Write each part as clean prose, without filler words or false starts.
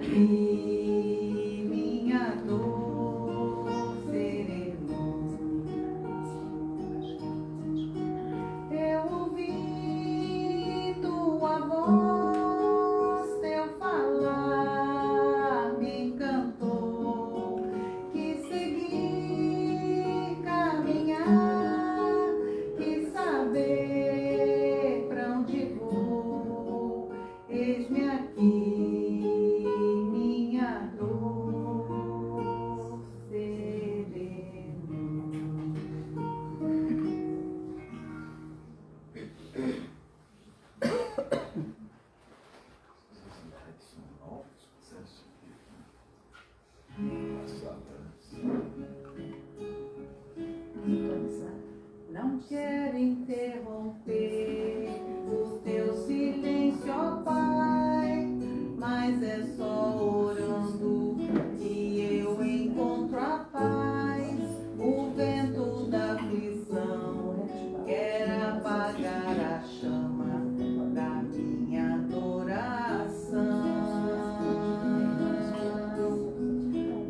aqui, minha dor serenou. Eu ouvi tua voz, teu falar me encantou. Quis seguir, caminhar, quis saber pra onde vou. Eis-me aqui, minha dor serenou. Não quero interromper o teu silêncio, ó Pai, mas é só orando que eu encontro a paz. O vento da aflição quer apagar a chama da minha adoração.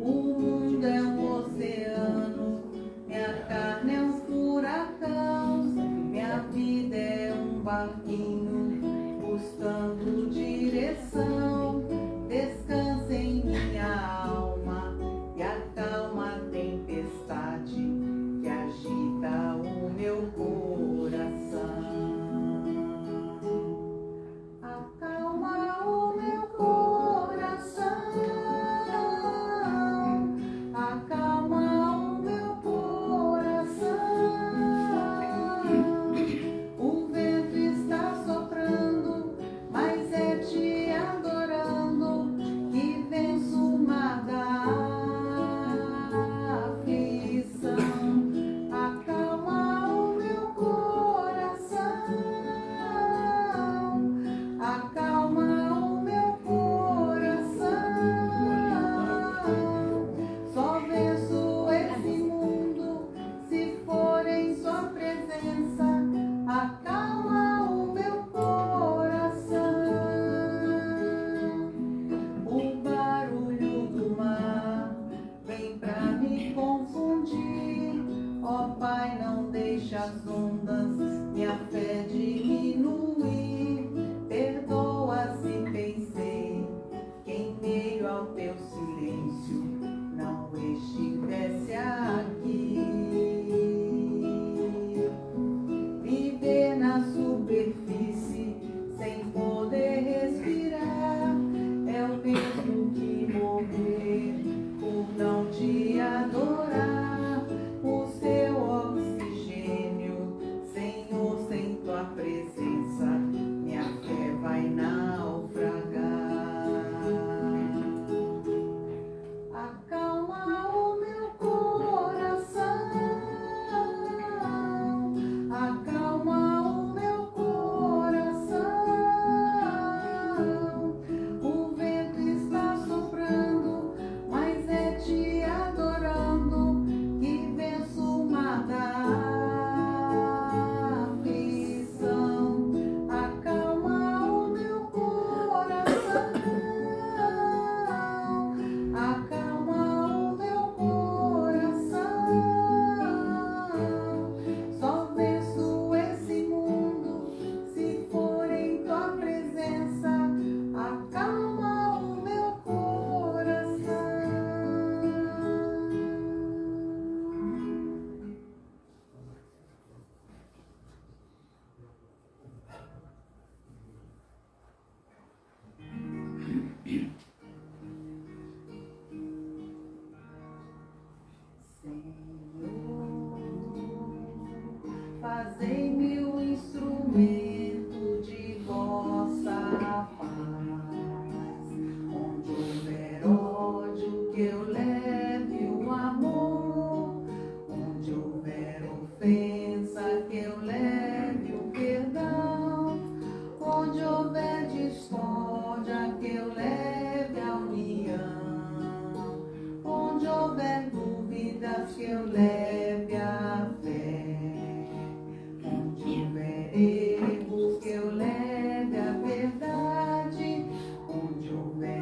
O mundo é um oceano, minha carne é um furacão, minha vida é um barquinho buscando direção.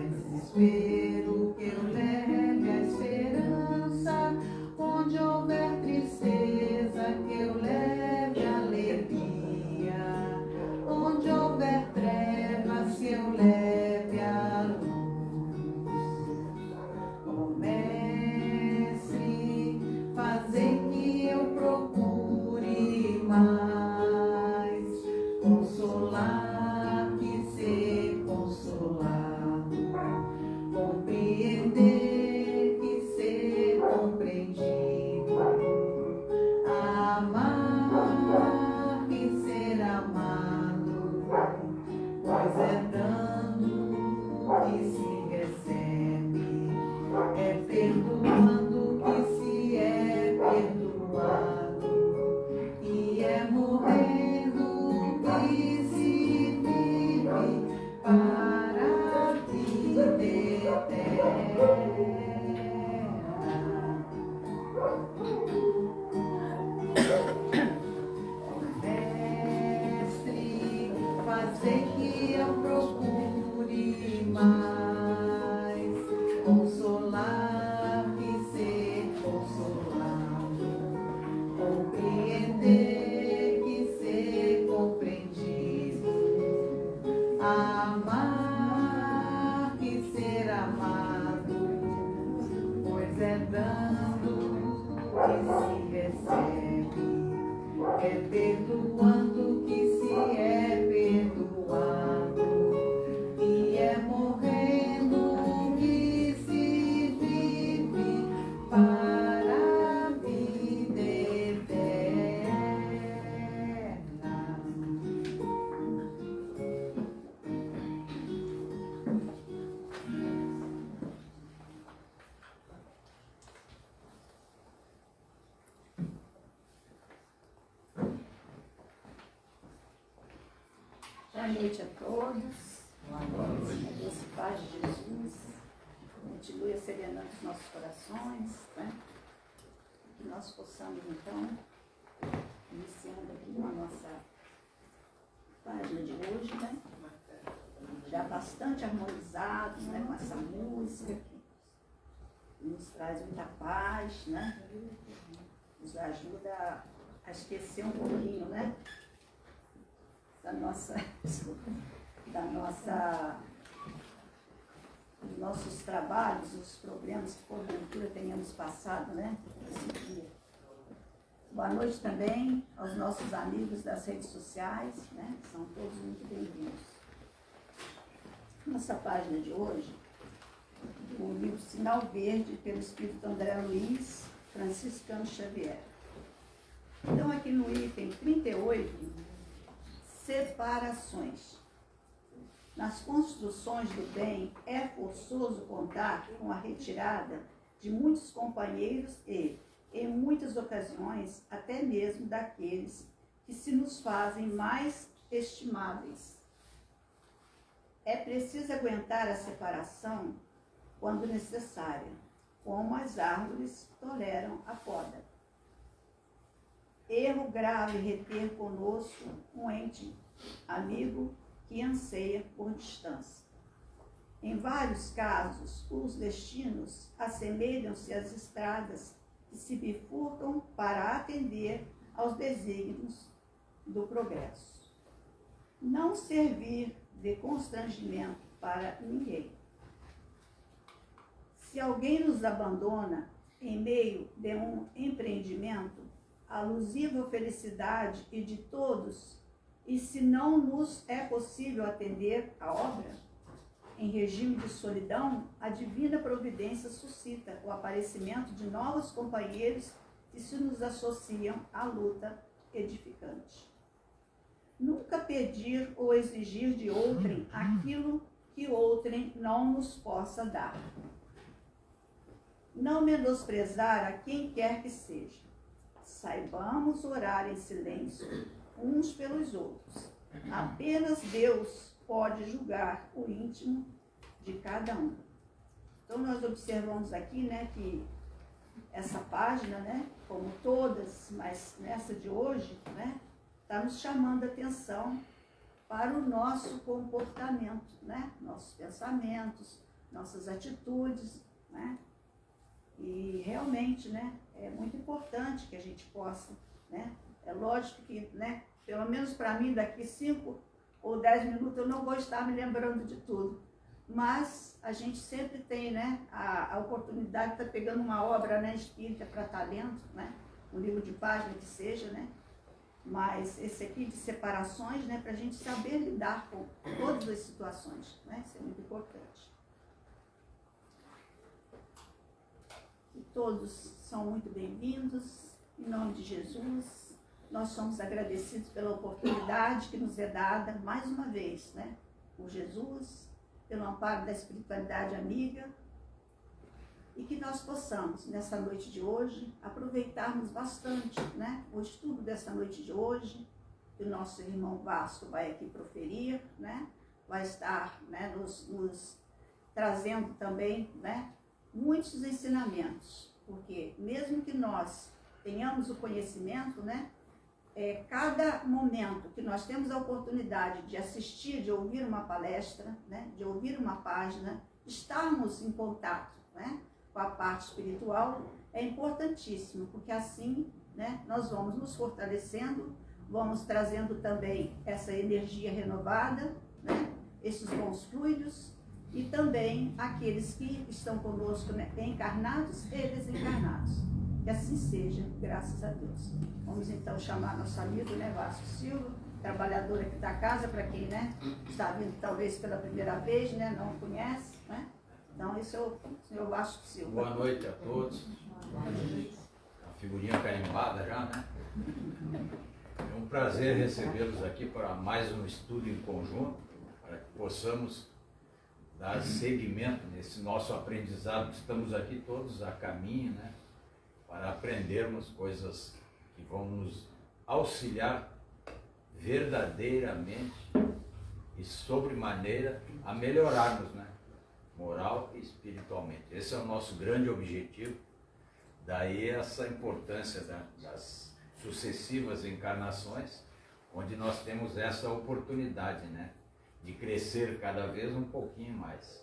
desespero, que eu leve a esperança. Onde houver tristeza, que eu leve a alegria. Onde houver trevas, que eu leve a luz. Ó Mestre, fazei que eu procure mais consolar que ser consolado, compreender que ser compreendido, amar que ser amado, pois é dando que se recebe, é perdoando que se é perdoado, e é morrendo que se vive para a vida eterna. Mestre, fazei que eu procure mais consolar que ser consolado, compreender que ser compreendido, amar que ser amado, pois é dando que se recebe, é perdoando que se é perdoado, e é morrendo que se vive para a vida eterna. Boa noite a todos. Boa noite. A doce paz de Jesus continue serenando os nossos corações, né? Que nós possamos, então, iniciando aqui com a nossa página de hoje, né? Já bastante harmonizados, né? Com essa música que nos traz muita paz, né? Nos ajuda a esquecer um pouquinho, né? Dos nossos trabalhos, os problemas que porventura tenhamos passado, né? Esse dia. Boa noite também aos nossos amigos das redes sociais, né? São todos muito bem-vindos. Nossa página de hoje, o livro Sinal Verde, pelo Espírito André Luiz, Franciscano Xavier. Então, aqui no item 38, separações. Nas construções do bem, é forçoso contar com a retirada de muitos companheiros e, em muitas ocasiões, até mesmo daqueles que se nos fazem mais estimáveis. É preciso aguentar a separação quando necessária, como as árvores toleram a poda. Erro grave reter conosco um ente amigo que anseia por distância. Em vários casos, os destinos assemelham-se às estradas que se bifurcam para atender aos desígnios do progresso. Não servir de constrangimento para ninguém. Se alguém nos abandona em meio de um empreendimento alusivo à felicidade e de todos, e se não nos é possível atender à obra, em regime de solidão, a divina providência suscita o aparecimento de novos companheiros que se nos associam à luta edificante. Nunca pedir ou exigir de outrem aquilo que outrem não nos possa dar. Não menosprezar a quem quer que seja. Saibamos orar em silêncio uns pelos outros. Apenas Deus pode julgar o íntimo de cada um. Então nós observamos aqui, né, que essa página, né, como todas, mas nessa de hoje, né, está nos chamando a atenção para o nosso comportamento, né, nossos pensamentos, nossas atitudes, né? E realmente, né, é muito importante que a gente possa, né? É lógico que, né, pelo menos para mim, daqui 5 ou 10 minutos eu não vou estar me lembrando de tudo. Mas a gente sempre tem, né, a oportunidade de estar pegando uma obra, né, espírita para estar lendo, né? Um livro de página que seja, né? Mas esse aqui de separações, né, para a gente saber lidar com todas as situações, né? Isso é muito importante. E todos são muito bem-vindos, em nome de Jesus. Nós somos agradecidos pela oportunidade que nos é dada, mais uma vez, né? Por Jesus, pelo amparo da espiritualidade amiga, e que nós possamos, nessa noite de hoje, aproveitarmos bastante, né, o estudo dessa noite de hoje, que o nosso irmão Vasco vai aqui proferir, né, vai estar, né, nos trazendo também, né, muitos ensinamentos, porque mesmo que nós tenhamos o conhecimento, né, cada momento que nós temos a oportunidade de assistir, de ouvir uma palestra, né, de ouvir uma página, estarmos em contato, né, com a parte espiritual é importantíssimo, porque assim, né, nós vamos nos fortalecendo, vamos trazendo também essa energia renovada, né, esses bons fluidos, e também aqueles que estão conosco, né, encarnados e desencarnados. Que assim seja, graças a Deus. Vamos então chamar nosso amigo, né, Vasco Silva, trabalhador aqui da casa, para quem, né, está vindo talvez pela primeira vez, né, não conhece, né? Então, esse é o senhor Vasco Silva. Boa noite a todos. A figurinha carimbada já, né? É um prazer recebê-los aqui para mais um estudo em conjunto, para que possamos dar seguimento nesse nosso aprendizado. Estamos aqui todos a caminho, né? Para aprendermos coisas que vão nos auxiliar verdadeiramente e sobremaneira a melhorarmos, né? Moral e espiritualmente. Esse é o nosso grande objetivo. Daí essa importância das sucessivas encarnações, onde nós temos essa oportunidade, né, de crescer cada vez um pouquinho mais.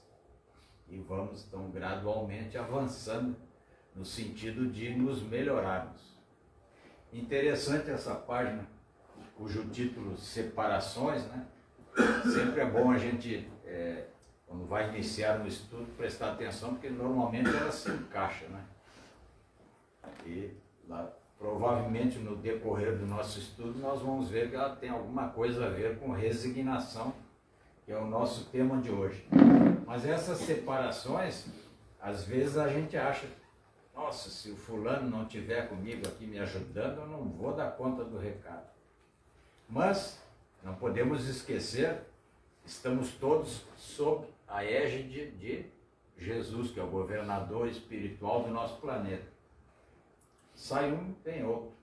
E vamos então gradualmente avançando no sentido de nos melhorarmos. Interessante essa página, cujo título Separações, né? Sempre é bom a gente quando vai iniciar um estudo, prestar atenção, porque normalmente ela se encaixa, né? E lá, provavelmente no decorrer do nosso estudo nós vamos ver que ela tem alguma coisa a ver com resignação, que é o nosso tema de hoje. Mas essas separações, às vezes a gente acha, nossa, se o fulano não estiver comigo aqui me ajudando, eu não vou dar conta do recado. Mas não podemos esquecer, estamos todos sob a égide de Jesus, que é o governador espiritual do nosso planeta. Sai um, tem outro.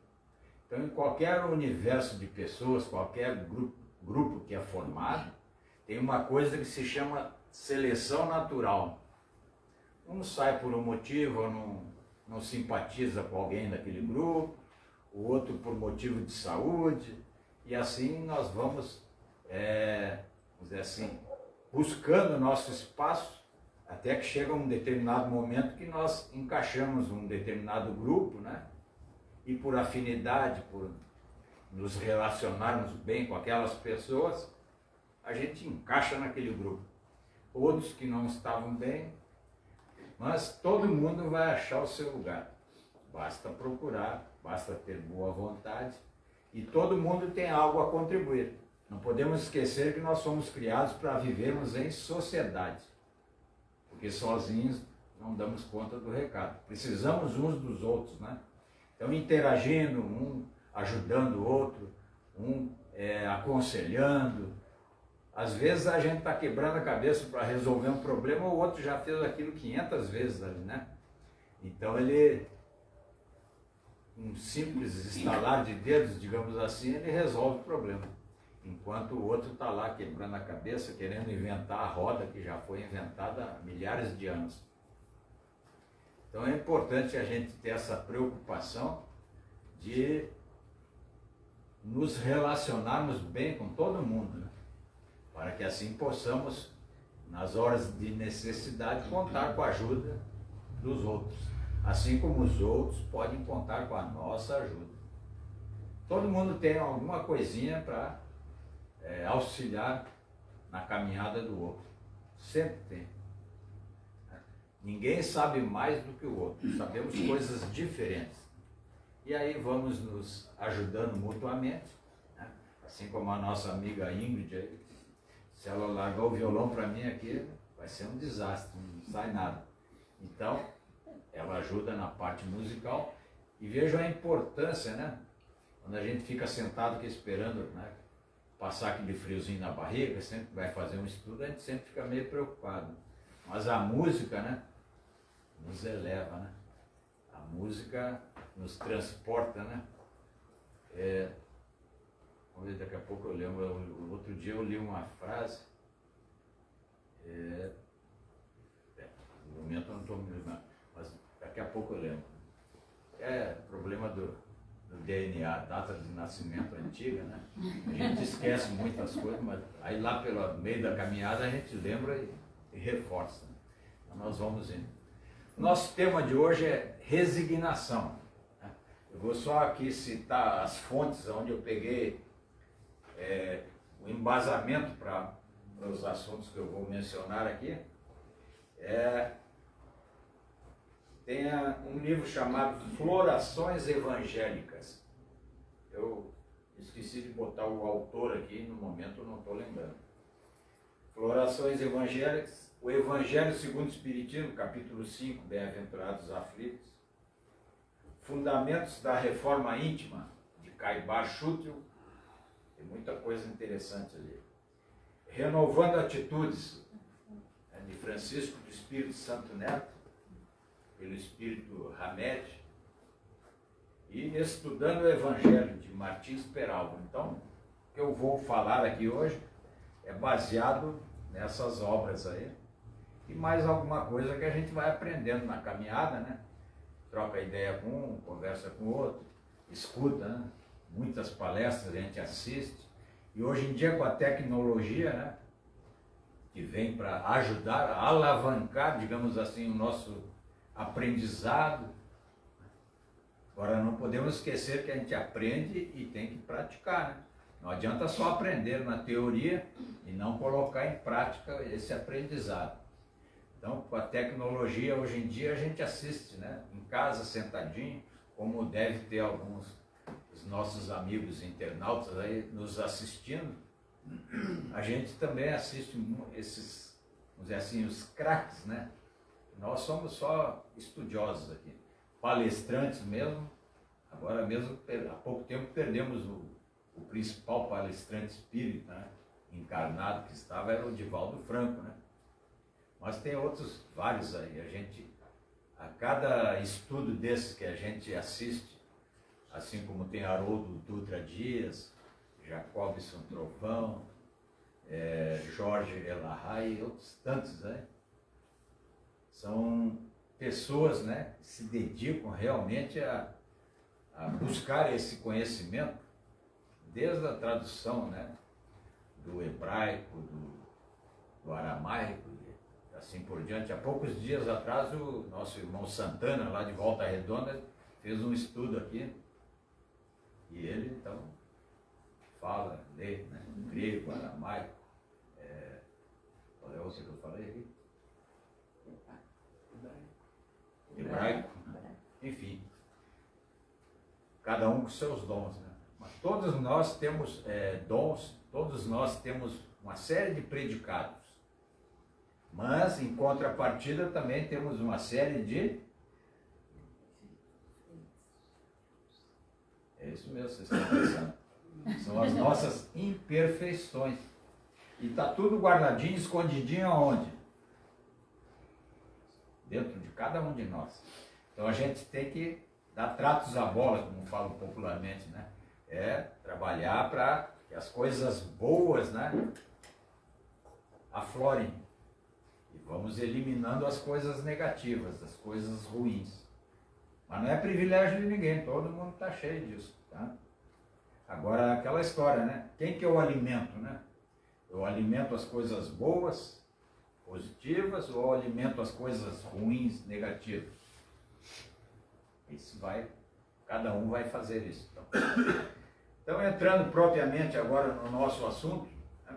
Então, em qualquer universo de pessoas, qualquer grupo que é formado, tem uma coisa que se chama seleção natural. Um sai por um motivo, ou não simpatiza com alguém daquele grupo, o outro por motivo de saúde, e assim nós vamos dizer assim, buscando o nosso espaço, até que chega um determinado momento que nós encaixamos um determinado grupo, né? E por afinidade, por nos relacionarmos bem com aquelas pessoas, a gente encaixa naquele grupo. Outros que não estavam bem, mas todo mundo vai achar o seu lugar. Basta procurar, basta ter boa vontade, e todo mundo tem algo a contribuir. Não podemos esquecer que nós somos criados para vivermos em sociedade, porque sozinhos não damos conta do recado. Precisamos uns dos outros, né? Então, interagindo, um ajudando o outro, um aconselhando. Às vezes a gente está quebrando a cabeça para resolver um problema, o outro já fez aquilo 500 vezes ali, né? Então um simples estalar de dedos, digamos assim, ele resolve o problema. Enquanto o outro está lá quebrando a cabeça, querendo inventar a roda que já foi inventada há milhares de anos. Então é importante a gente ter essa preocupação de nos relacionarmos bem com todo mundo, né? Para que assim possamos nas horas de necessidade, contar com a ajuda dos outros, assim como os outros podem contar com a nossa ajuda. Todo mundo tem alguma coisinha para auxiliar na caminhada do outro, sempre tem. Ninguém sabe mais do que o outro, sabemos coisas diferentes. E aí vamos nos ajudando mutuamente, né? Assim como a nossa amiga Ingrid aí, se ela largar o violão para mim aqui, vai ser um desastre, não sai nada. Então, ela ajuda na parte musical e vejo a importância, né? Quando a gente fica sentado aqui esperando, né, passar aquele friozinho na barriga, sempre que vai fazer um estudo, a gente sempre fica meio preocupado. Mas a música, né, nos eleva, né? A música nos transporta, né? Vamos ver, daqui a pouco eu lembro, o outro dia eu li uma frase, no momento eu não estou me lembrando, mas daqui a pouco eu lembro. É problema do DNA, data de nascimento antiga, né? A gente esquece muitas coisas, mas aí lá pelo meio da caminhada a gente lembra e reforça. Então nós vamos indo. Nosso tema de hoje é resignação. Eu vou só aqui citar as fontes onde eu peguei o embasamento para os assuntos que eu vou mencionar aqui. Tem um livro chamado Florações Evangélicas. Eu esqueci de botar o autor aqui, no momento eu não estou lembrando. Florações Evangélicas, o Evangelho segundo o Espiritismo, capítulo 5, Bem-aventurados aflitos. Fundamentos da Reforma Íntima, de Caibar Chútil. Tem muita coisa interessante ali. Renovando Atitudes, de Francisco do Espírito Santo Neto, pelo Espírito Hamed, e Estudando o Evangelho, de Martins Peralva. Então, o que eu vou falar aqui hoje é baseado nessas obras aí, e mais alguma coisa que a gente vai aprendendo na caminhada, né? Troca ideia com um, conversa com o outro, escuta, né? Muitas palestras a gente assiste, e hoje em dia com a tecnologia, né, que vem para ajudar a alavancar, digamos assim, o nosso aprendizado. Agora não podemos esquecer que a gente aprende e tem que praticar, né? Não adianta só aprender na teoria e não colocar em prática esse aprendizado. Então, com a tecnologia, hoje em dia a gente assiste, né, em casa, sentadinho, como deve ter alguns dos nossos amigos internautas aí nos assistindo. A gente também assiste esses, vamos dizer assim, os craques, né? Nós somos só estudiosos aqui, palestrantes mesmo. Agora mesmo, há pouco tempo, perdemos o principal palestrante espírita, né, encarnado que estava, era o Divaldo Franco, né? Mas tem outros vários aí. A cada estudo desses que a gente assiste, assim como tem Haroldo Dutra Dias, Jacobson Trovão, Jorge Elahai e outros tantos, né? São pessoas, né, que se dedicam realmente a buscar esse conhecimento, desde a tradução, né, do hebraico, do aramaico, e assim por diante. Há poucos dias atrás, o nosso irmão Santana, lá de Volta Redonda, fez um estudo aqui, e ele, então, fala, lê, né, grego, aramaico, qual é a outra que eu falei aqui? Hebraico, né? Enfim, cada um com seus dons, né? Mas todos nós temos dons, todos nós temos uma série de predicados, mas em contrapartida também temos uma série de... É isso mesmo, vocês estão pensando. São as nossas imperfeições. E está tudo guardadinho, escondidinho aonde? Dentro de cada um de nós. Então a gente tem que dar tratos à bola, como falo popularmente, né? Trabalhar para que as coisas boas, né, aflorem. E vamos eliminando as coisas negativas, as coisas ruins. Mas não é privilégio de ninguém, todo mundo está cheio disso, tá? Agora, aquela história, né? Quem que eu alimento, né? Eu alimento as coisas boas positivas ou alimento as coisas ruins, negativas? Isso vai, cada um vai fazer isso. Então entrando propriamente agora no nosso assunto, né?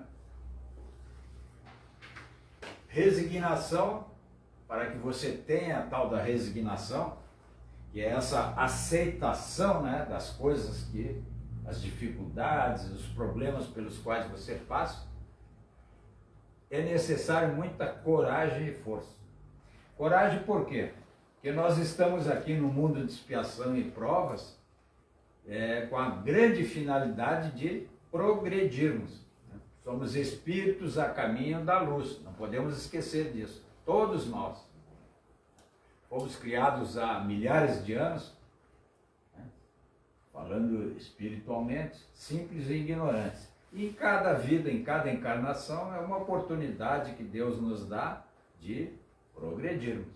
Resignação, para que você tenha a tal da resignação, que é essa aceitação, né, das coisas que, as dificuldades, os problemas pelos quais você passa, é necessário muita coragem e força. Coragem por quê? Porque nós estamos aqui no mundo de expiação e provas com a grande finalidade de progredirmos. Né? Somos espíritos a caminho da luz, não podemos esquecer disso. Todos nós fomos criados há milhares de anos, né? Falando espiritualmente, simples e ignorantes. E em cada vida, em cada encarnação, é uma oportunidade que Deus nos dá de progredirmos.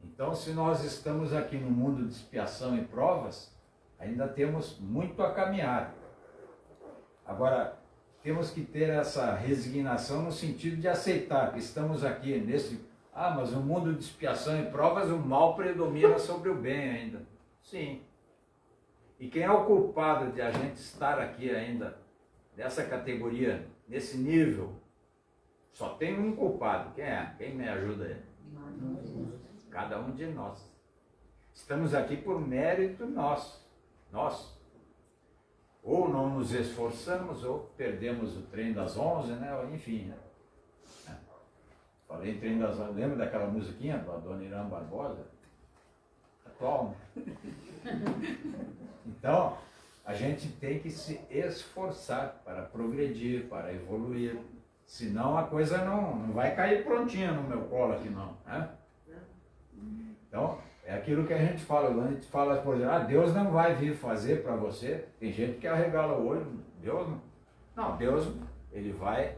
Então, se nós estamos aqui no mundo de expiação e provas, ainda temos muito a caminhar. Agora, temos que ter essa resignação no sentido de aceitar que estamos aqui nesse... mas no mundo de expiação e provas o mal predomina sobre o bem ainda. Sim. E quem é o culpado de a gente estar aqui ainda, dessa categoria, nesse nível? Só tem um culpado. Quem é? Quem me ajuda aí? Cada um de nós. Estamos aqui por mérito nosso. Ou não nos esforçamos, ou perdemos o trem das 11, né? Enfim, né? Falei em trem das 11, lembra daquela musiquinha da Dona Irã Barbosa? Atual, né? Então, a gente tem que se esforçar para progredir, para evoluir. Senão a coisa não vai cair prontinha no meu colo aqui não, né? Então, é aquilo que a gente fala, quando a gente fala, por exemplo, Deus não vai vir fazer para você. Tem gente que arregala o olho, Deus não. Não, Deus, ele vai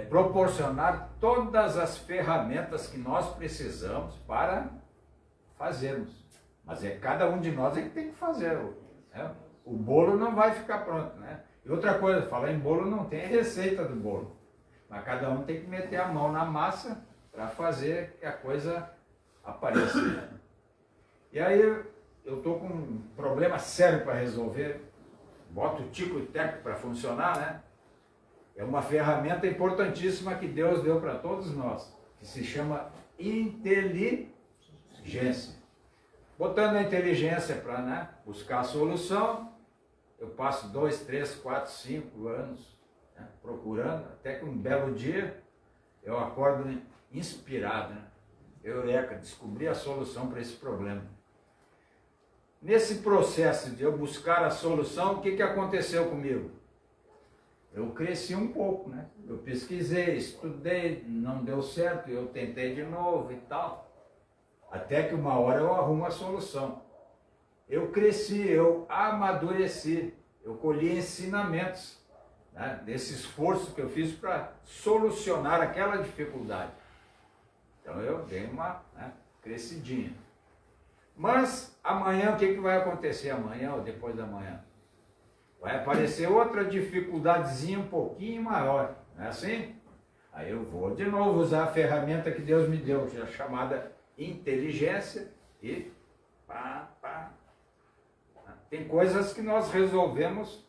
proporcionar todas as ferramentas que nós precisamos para fazermos. Mas é cada um de nós que tem que fazer. Né? O bolo não vai ficar pronto, né? E outra coisa, falar em bolo não tem receita do bolo. Mas cada um tem que meter a mão na massa para fazer que a coisa apareça. E aí eu estou com um problema sério para resolver. Boto o tico e teco para funcionar, né? É uma ferramenta importantíssima que Deus deu para todos nós, que se chama inteligência. Botando a inteligência para, né, buscar a solução, eu passo 2, 3, 4, 5 anos, né, procurando, até que um belo dia eu acordo inspirado, né? Eureka, descobri a solução para esse problema. Nesse processo de eu buscar a solução, o que aconteceu comigo? Eu cresci um pouco, né? Eu pesquisei, estudei, não deu certo, eu tentei de novo e tal. Até que uma hora eu arrumo a solução. Eu cresci, eu amadureci, eu colhi ensinamentos, né, desse esforço que eu fiz para solucionar aquela dificuldade. Então eu dei uma, né, crescidinha. Mas amanhã o que vai acontecer amanhã ou depois da manhã? Vai aparecer outra dificuldadezinha um pouquinho maior, não é assim? Aí eu vou de novo usar a ferramenta que Deus me deu, que é chamada inteligência e Tem coisas que nós resolvemos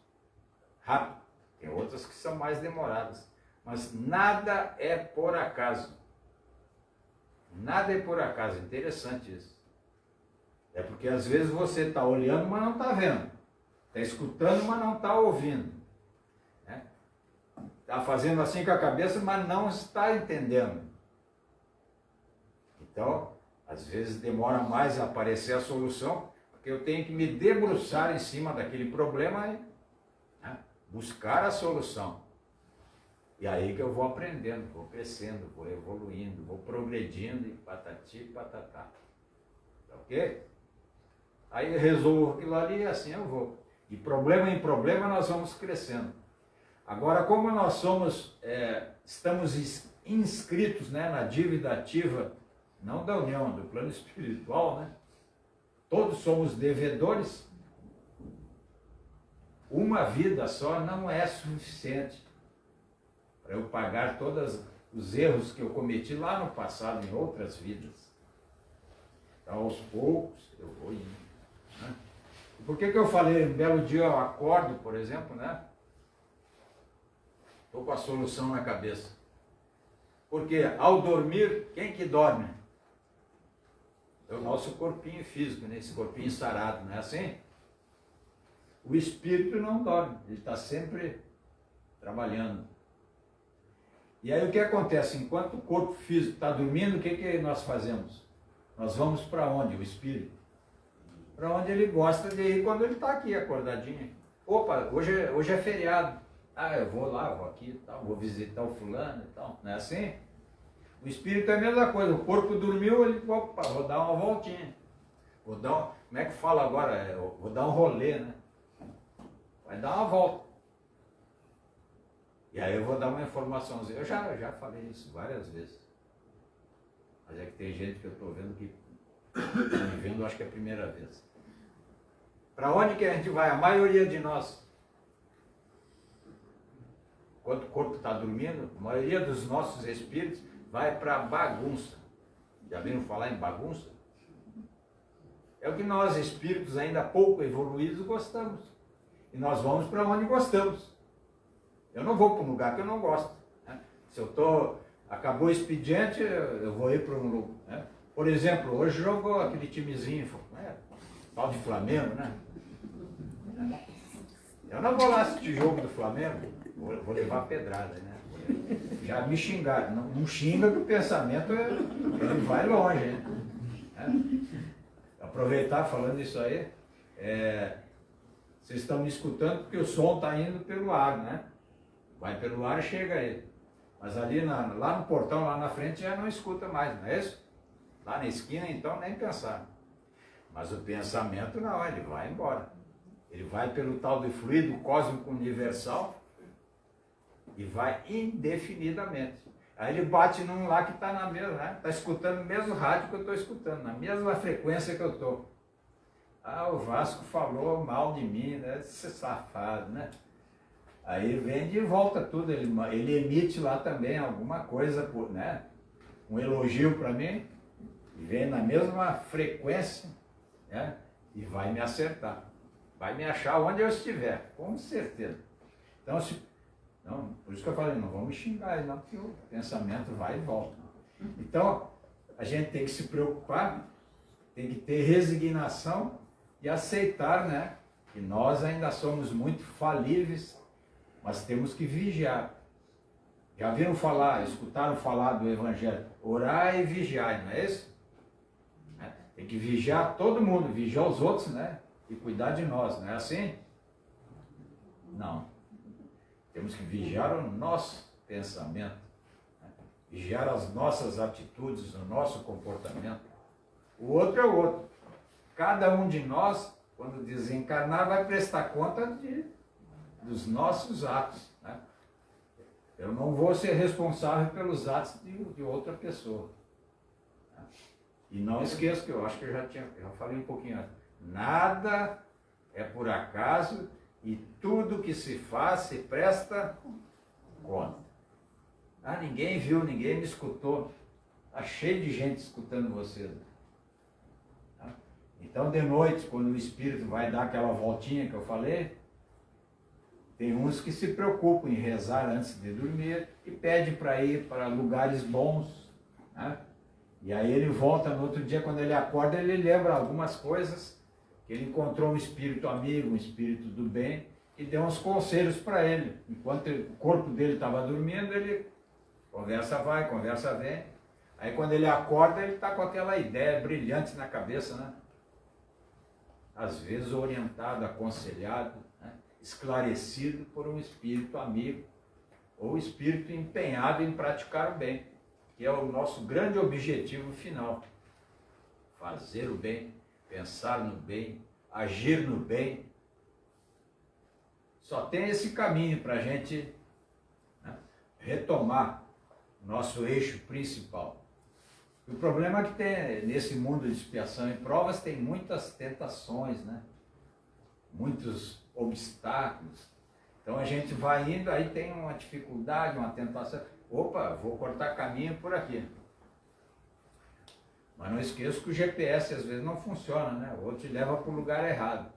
rápido, tem outras que são mais demoradas, mas nada é por acaso. Nada é por acaso, interessante isso. É porque às vezes você está olhando, mas não está vendo. Está escutando, mas não está ouvindo. Está fazendo assim com a cabeça, mas não está entendendo. Então, às vezes demora mais a aparecer a solução, porque eu tenho que me debruçar em cima daquele problema e, né, buscar a solução. E aí que eu vou aprendendo, vou crescendo, vou evoluindo, vou progredindo e patati e patatá. Ok? Aí eu resolvo aquilo ali e assim eu vou. De problema em problema nós vamos crescendo. Agora, como nós estamos inscritos, né, na dívida ativa, não da união, do plano espiritual, né? Todos somos devedores. Uma vida só não é suficiente para eu pagar todas os erros que eu cometi lá no passado, em outras vidas. Então, aos poucos, eu vou indo. Né? Por que eu falei, um belo dia eu acordo, por exemplo, né? Estou com a solução na cabeça. Porque ao dormir, quem que dorme? É o nosso corpinho físico, né? Esse corpinho sarado, não é assim? O espírito não dorme, ele está sempre trabalhando. E aí o que acontece? Enquanto o corpo físico está dormindo, o que nós fazemos? Nós vamos para onde? O espírito. Para onde ele gosta de ir quando ele está aqui, acordadinho. Opa, hoje é feriado. Ah, eu vou lá, vou aqui, tal, vou visitar o fulano e tal. Não é assim? O espírito é a mesma coisa. O corpo dormiu, ele, opa, vou dar uma voltinha. Como é que fala agora? Vou dar um rolê, né? Vai dar uma volta. E aí eu vou dar uma informaçãozinha. Eu já falei isso várias vezes. Mas é que tem gente que eu estou vendo que está me vendo, acho que é a primeira vez. Para onde que a gente vai? A maioria de nós. Quando o corpo está dormindo, a maioria dos nossos espíritos vai para bagunça. Já viram falar em bagunça? É o que nós, espíritos ainda pouco evoluídos, gostamos. E nós vamos para onde gostamos. Eu não vou para um lugar que eu não gosto. Né? Se acabou o expediente, eu vou ir para um lugar. Né? Por exemplo, hoje jogou aquele timezinho, né? Tal de Flamengo, né? Eu não vou lá assistir jogo do Flamengo, vou levar pedrada, né? Já me xingaram. Não xinga que o pensamento ele vai longe, né? Aproveitar falando isso aí, vocês estão me escutando porque o som está indo pelo ar, né? Vai pelo ar e chega aí. Mas ali lá no portão, lá na frente, já não escuta mais, não é isso? Lá na esquina, então, nem pensar. Mas o pensamento não, ele vai embora. Ele vai pelo tal de fluido cósmico universal e vai indefinidamente. Aí ele bate num lá que está na mesma, né? Está escutando o mesmo rádio que eu estou escutando, na mesma frequência que eu estou. Ah, o Vasco falou mal de mim, né? Esse safado, né? Aí vem de volta tudo, ele emite lá também alguma coisa, né? Um elogio para mim, e vem na mesma frequência, né? E vai me acertar. Vai me achar onde eu estiver, com certeza. Então, por isso que eu falei, não vamos xingar, não, porque o pensamento vai e volta. Então, a gente tem que se preocupar, tem que ter resignação e aceitar, né? Que nós ainda somos muito falíveis, mas temos que vigiar. Já viram falar, escutaram falar do Evangelho? Orar e vigiar, não é isso? Tem que vigiar todo mundo, vigiar os outros, né? E cuidar de nós, não é assim? Não. Temos que vigiar o nosso pensamento, né? Vigiar as nossas atitudes, o nosso comportamento. O outro é o outro. Cada um de nós, quando desencarnar, vai prestar conta dos nossos atos. Né? Eu não vou ser responsável pelos atos de outra pessoa. Né? E não esqueça que eu acho que eu já falei um pouquinho antes. Nada é por acaso e tudo que se faz se presta conta. Ah, ninguém viu, ninguém me escutou. Está cheio de gente escutando vocês. Tá? Então, de noite, quando o espírito vai dar aquela voltinha que eu falei, tem uns que se preocupam em rezar antes de dormir e pedem para ir para lugares bons. Né? E aí ele volta no outro dia, quando ele acorda, ele lembra algumas coisas, que ele encontrou um espírito amigo, um espírito do bem, e deu uns conselhos para ele. Enquanto o corpo dele estava dormindo, ele conversa vai, conversa vem. Aí quando ele acorda, ele está com aquela ideia brilhante na cabeça, né? Às vezes orientado, aconselhado, né? Esclarecido por um espírito amigo, ou espírito empenhado em praticar o bem, que é o nosso grande objetivo final. Fazer o bem, pensar no bem, agir no bem. Só tem esse caminho para a gente, né, retomar nosso eixo principal. E o problema é que tem, nesse mundo de expiação e provas, tem muitas tentações, né? Muitos obstáculos. Então a gente vai indo, aí tem uma dificuldade, uma tentação. opa, vou cortar caminho por aqui. Mas não esqueça que o GPS às vezes não funciona, né? Ou te leva para o lugar errado.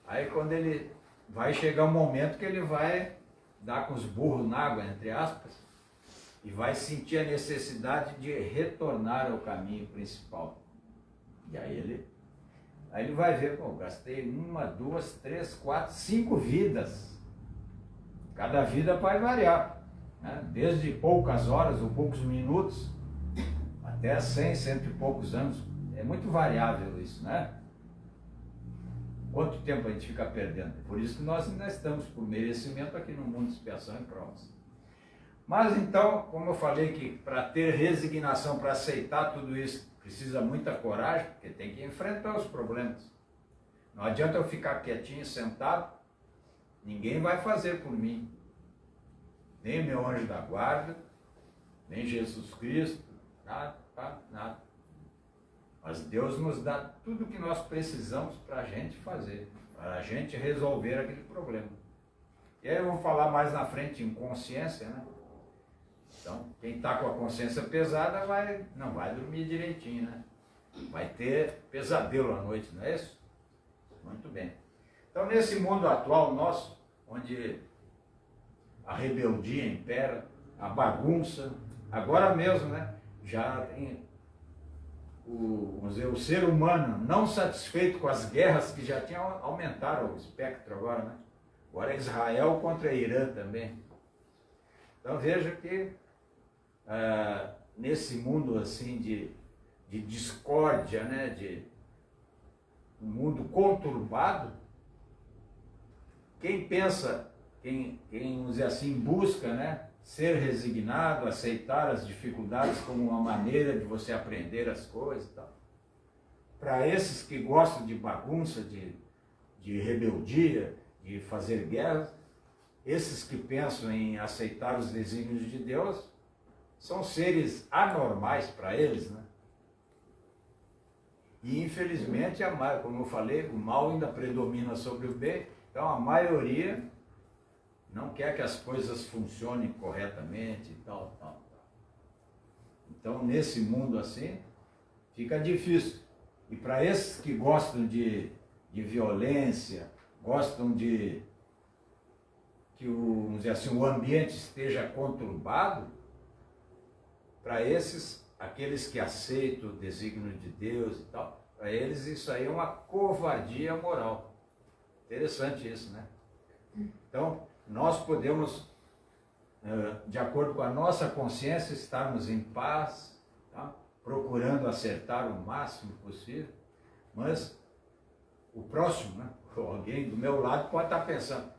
Aí quando ele vai chegar um momento que ele vai dar com os burros na água, entre aspas, e vai sentir a necessidade de retornar ao caminho principal. E aí ele vai ver, pô, gastei 1, 2, 3, 4, 5 vidas. Cada vida vai variar, né? Desde poucas horas ou poucos minutos até 100, cento e poucos anos. É muito variável isso, né? Quanto tempo a gente fica perdendo? Por isso que nós ainda estamos por merecimento aqui no mundo de expiação e provas. Mas então, como eu falei que para ter resignação, para aceitar tudo isso, precisa muita coragem, porque tem que enfrentar os problemas. Não adianta eu ficar quietinho, sentado, ninguém vai fazer por mim. Nem meu anjo da guarda, nem Jesus Cristo, nada, nada. Mas Deus nos dá tudo o que nós precisamos para a gente fazer, para a gente resolver aquele problema. E aí eu vou falar mais na frente em consciência, né? Então, quem está com a consciência pesada não vai dormir direitinho, né? Vai ter pesadelo à noite, não é isso? Muito bem. Então, nesse mundo atual nosso, onde a rebeldia impera, a bagunça, agora mesmo, né? Já tem vamos dizer, o ser humano não satisfeito com as guerras que já tinham aumentaram o espectro agora, né? Agora é Israel contra Irã também. Então veja que nesse mundo assim de discórdia, né? De um mundo conturbado, quem pensa, quem vamos dizer assim, busca, né? Ser resignado, aceitar as dificuldades como uma maneira de você aprender as coisas e tal. Para esses que gostam de bagunça, de rebeldia, de fazer guerras, esses que pensam em aceitar os desígnios de Deus, são seres anormais para eles, né? E infelizmente, como eu falei, o mal ainda predomina sobre o bem, então a maioria não quer que as coisas funcionem corretamente e tal. Então, nesse mundo assim, fica difícil. E para esses que gostam de violência, gostam de que vamos dizer assim, o ambiente esteja conturbado, para esses, aqueles que aceitam o desígnio de Deus e tal, para eles isso aí é uma covardia moral. Interessante isso, né? Então, nós podemos, de acordo com a nossa consciência, estarmos em paz, tá? Procurando acertar o máximo possível, mas o próximo, né? Alguém do meu lado pode estar pensando,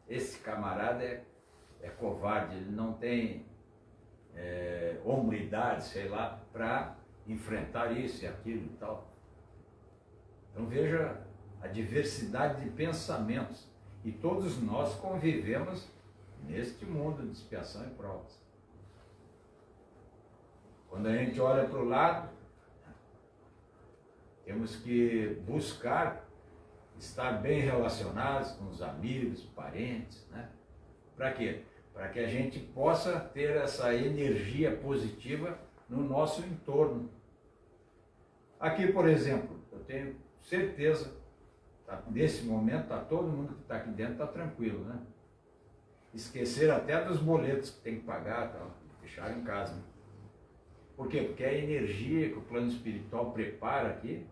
esse camarada é covarde, ele não tem hombridade, sei lá, para enfrentar isso e aquilo e tal. Então veja a diversidade de pensamentos. E todos nós convivemos neste mundo de expiação e provas. Quando a gente olha para o lado, temos que buscar estar bem relacionados com os amigos, parentes, né? Para quê? Para que a gente possa ter essa energia positiva no nosso entorno. Aqui, por exemplo, eu tenho certeza, nesse momento, todo mundo que está aqui dentro está tranquilo, né? Esquecer até dos boletos que tem que pagar, tá? Deixaram em casa. Né? Por quê? Porque a energia que o plano espiritual prepara aqui,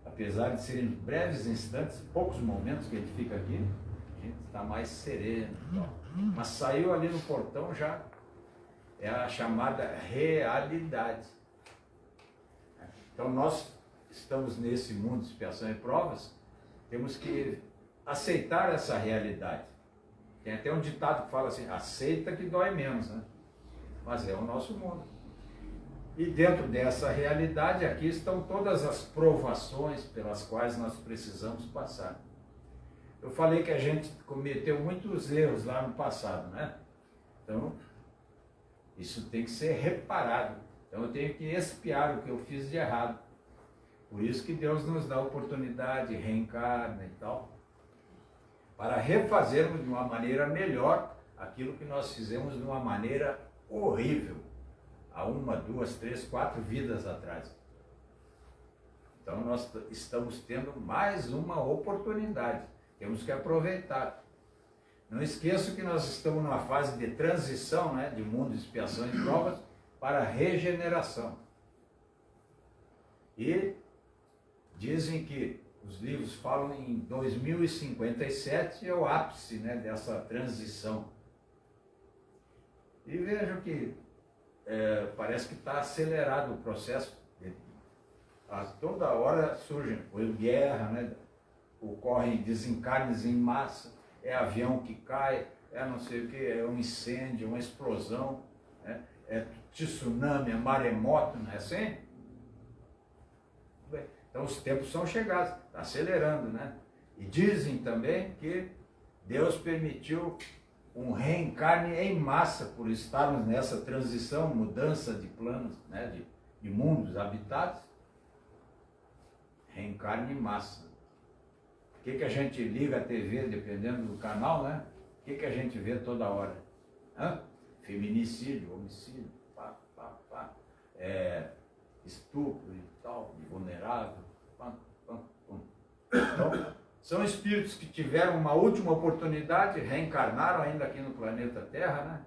apesar de serem breves instantes, poucos momentos que a gente fica aqui, a gente está mais sereno. Tá? Mas saiu ali no portão já, é a chamada realidade. Então nós estamos nesse mundo de expiação e provas, temos que aceitar essa realidade. Tem até um ditado que fala assim, aceita que dói menos, né? Mas é o nosso mundo. E dentro dessa realidade, aqui estão todas as provações pelas quais nós precisamos passar. Eu falei que a gente cometeu muitos erros lá no passado, né? Então, isso tem que ser reparado. Então eu tenho que expiar o que eu fiz de errado. Por isso que Deus nos dá a oportunidade, reencarna e tal, para refazermos de uma maneira melhor aquilo que nós fizemos de uma maneira horrível há 1, 2, 3, 4 vidas atrás. Então nós estamos tendo mais uma oportunidade, temos que aproveitar. Não esqueça que nós estamos numa fase de transição, né, de mundo, expiação e provas para regeneração. E dizem que os livros falam em 2057 é o ápice, né, dessa transição. E vejo que parece que está acelerado o processo. A toda hora surgem guerra, né, ocorrem desencarnes em massa, é avião que cai, é não sei o que, é um incêndio, uma explosão, né, é tsunami, é maremoto, não é assim? Então os tempos são chegados, está acelerando, né? E dizem também que Deus permitiu um reencarne em massa por estarmos nessa transição, mudança de planos, né, de mundos habitados. Reencarne em massa. O que a gente liga a TV, dependendo do canal, né? O que a gente vê toda hora? Feminicídio, homicídio, estupro e tal, vulnerável. Então, são espíritos que tiveram uma última oportunidade, reencarnaram ainda aqui no planeta Terra, né?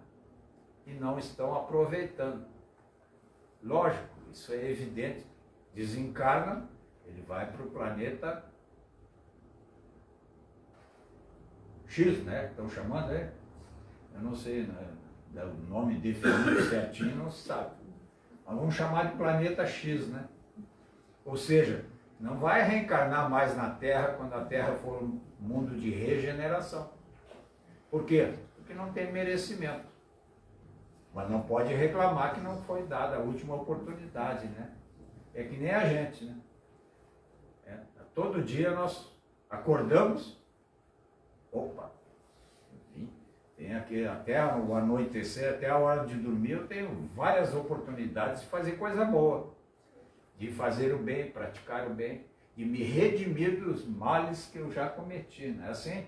E não estão aproveitando. Lógico, isso é evidente. Desencarna, ele vai para o planeta X, né? Estão chamando, é? Eu não sei, né? O nome definido certinho não se sabe. Mas vamos chamar de planeta X, né? Ou seja, não vai reencarnar mais na Terra quando a Terra for um mundo de regeneração. Por quê? Porque não tem merecimento. Mas não pode reclamar que não foi dada a última oportunidade, né? É que nem a gente, né? Todo dia nós acordamos, opa, enfim, tem aqui até o anoitecer, até a hora de dormir, eu tenho várias oportunidades de fazer coisa boa, de fazer o bem, praticar o bem, e me redimir dos males que eu já cometi, não é assim?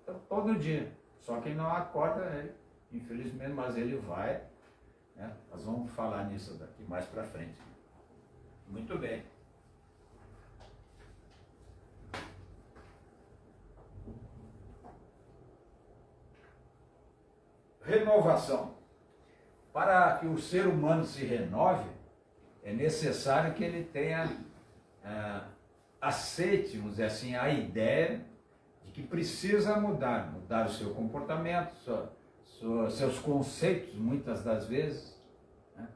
Então, todo dia, só que não acorda, infelizmente, mas ele vai, né? Nós vamos falar nisso daqui mais para frente. Muito bem. Renovação. Para que o ser humano se renove, é necessário que ele tenha, aceite, vamos dizer assim, a ideia de que precisa mudar o seu comportamento, seus conceitos, muitas das vezes, né?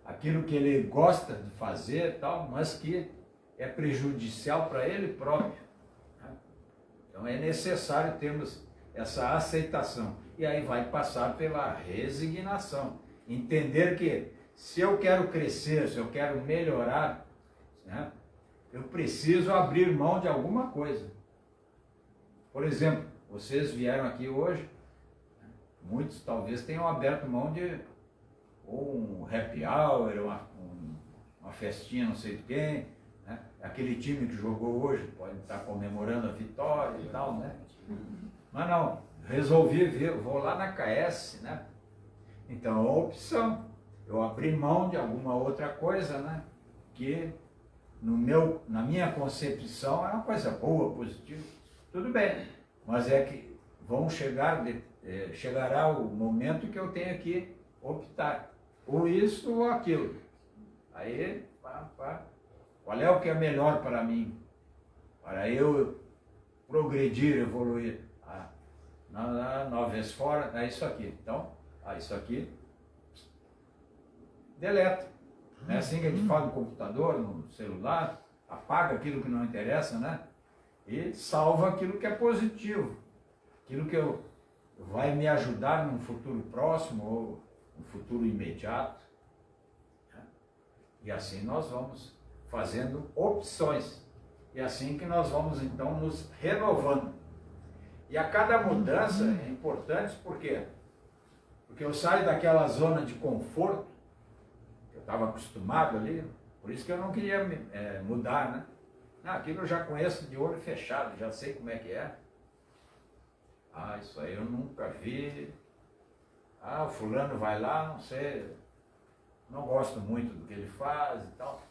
Aquilo que ele gosta de fazer, tal, mas que é prejudicial para ele próprio, né? Então é necessário termos essa aceitação. E aí vai passar pela resignação. Entender que se eu quero crescer, se eu quero melhorar, né, eu preciso abrir mão de alguma coisa. Por exemplo, vocês vieram aqui hoje, muitos talvez tenham aberto mão de um happy hour, uma festinha não sei de quem, né? Aquele time que jogou hoje pode estar comemorando a vitória e tal, né? Mas não, resolvi vir, vou lá na KS, né? Então é uma opção. Eu abri mão de alguma outra coisa, né? Que na minha concepção é uma coisa boa, positiva. Tudo bem, mas é que chegará o momento que eu tenho que optar. Ou isso ou aquilo. Aí, qual é o que é melhor para mim? Para eu progredir, evoluir. Nova vez fora, é isso aqui. Então, isso aqui, deleta. Não é assim que a gente fala no computador, no celular, apaga aquilo que não interessa, né? E salva aquilo que é positivo. Aquilo que vai me ajudar num futuro próximo ou no futuro imediato. E assim nós vamos fazendo opções. E assim que nós vamos então nos renovando. E a cada mudança é importante, por quê? Porque eu saio daquela zona de conforto, que eu estava acostumado ali, por isso que eu não queria mudar, né? Aquilo eu já conheço de olho fechado, já sei como é que é. Ah, isso aí eu nunca vi. Ah, o fulano vai lá, não sei, não gosto muito do que ele faz e tal.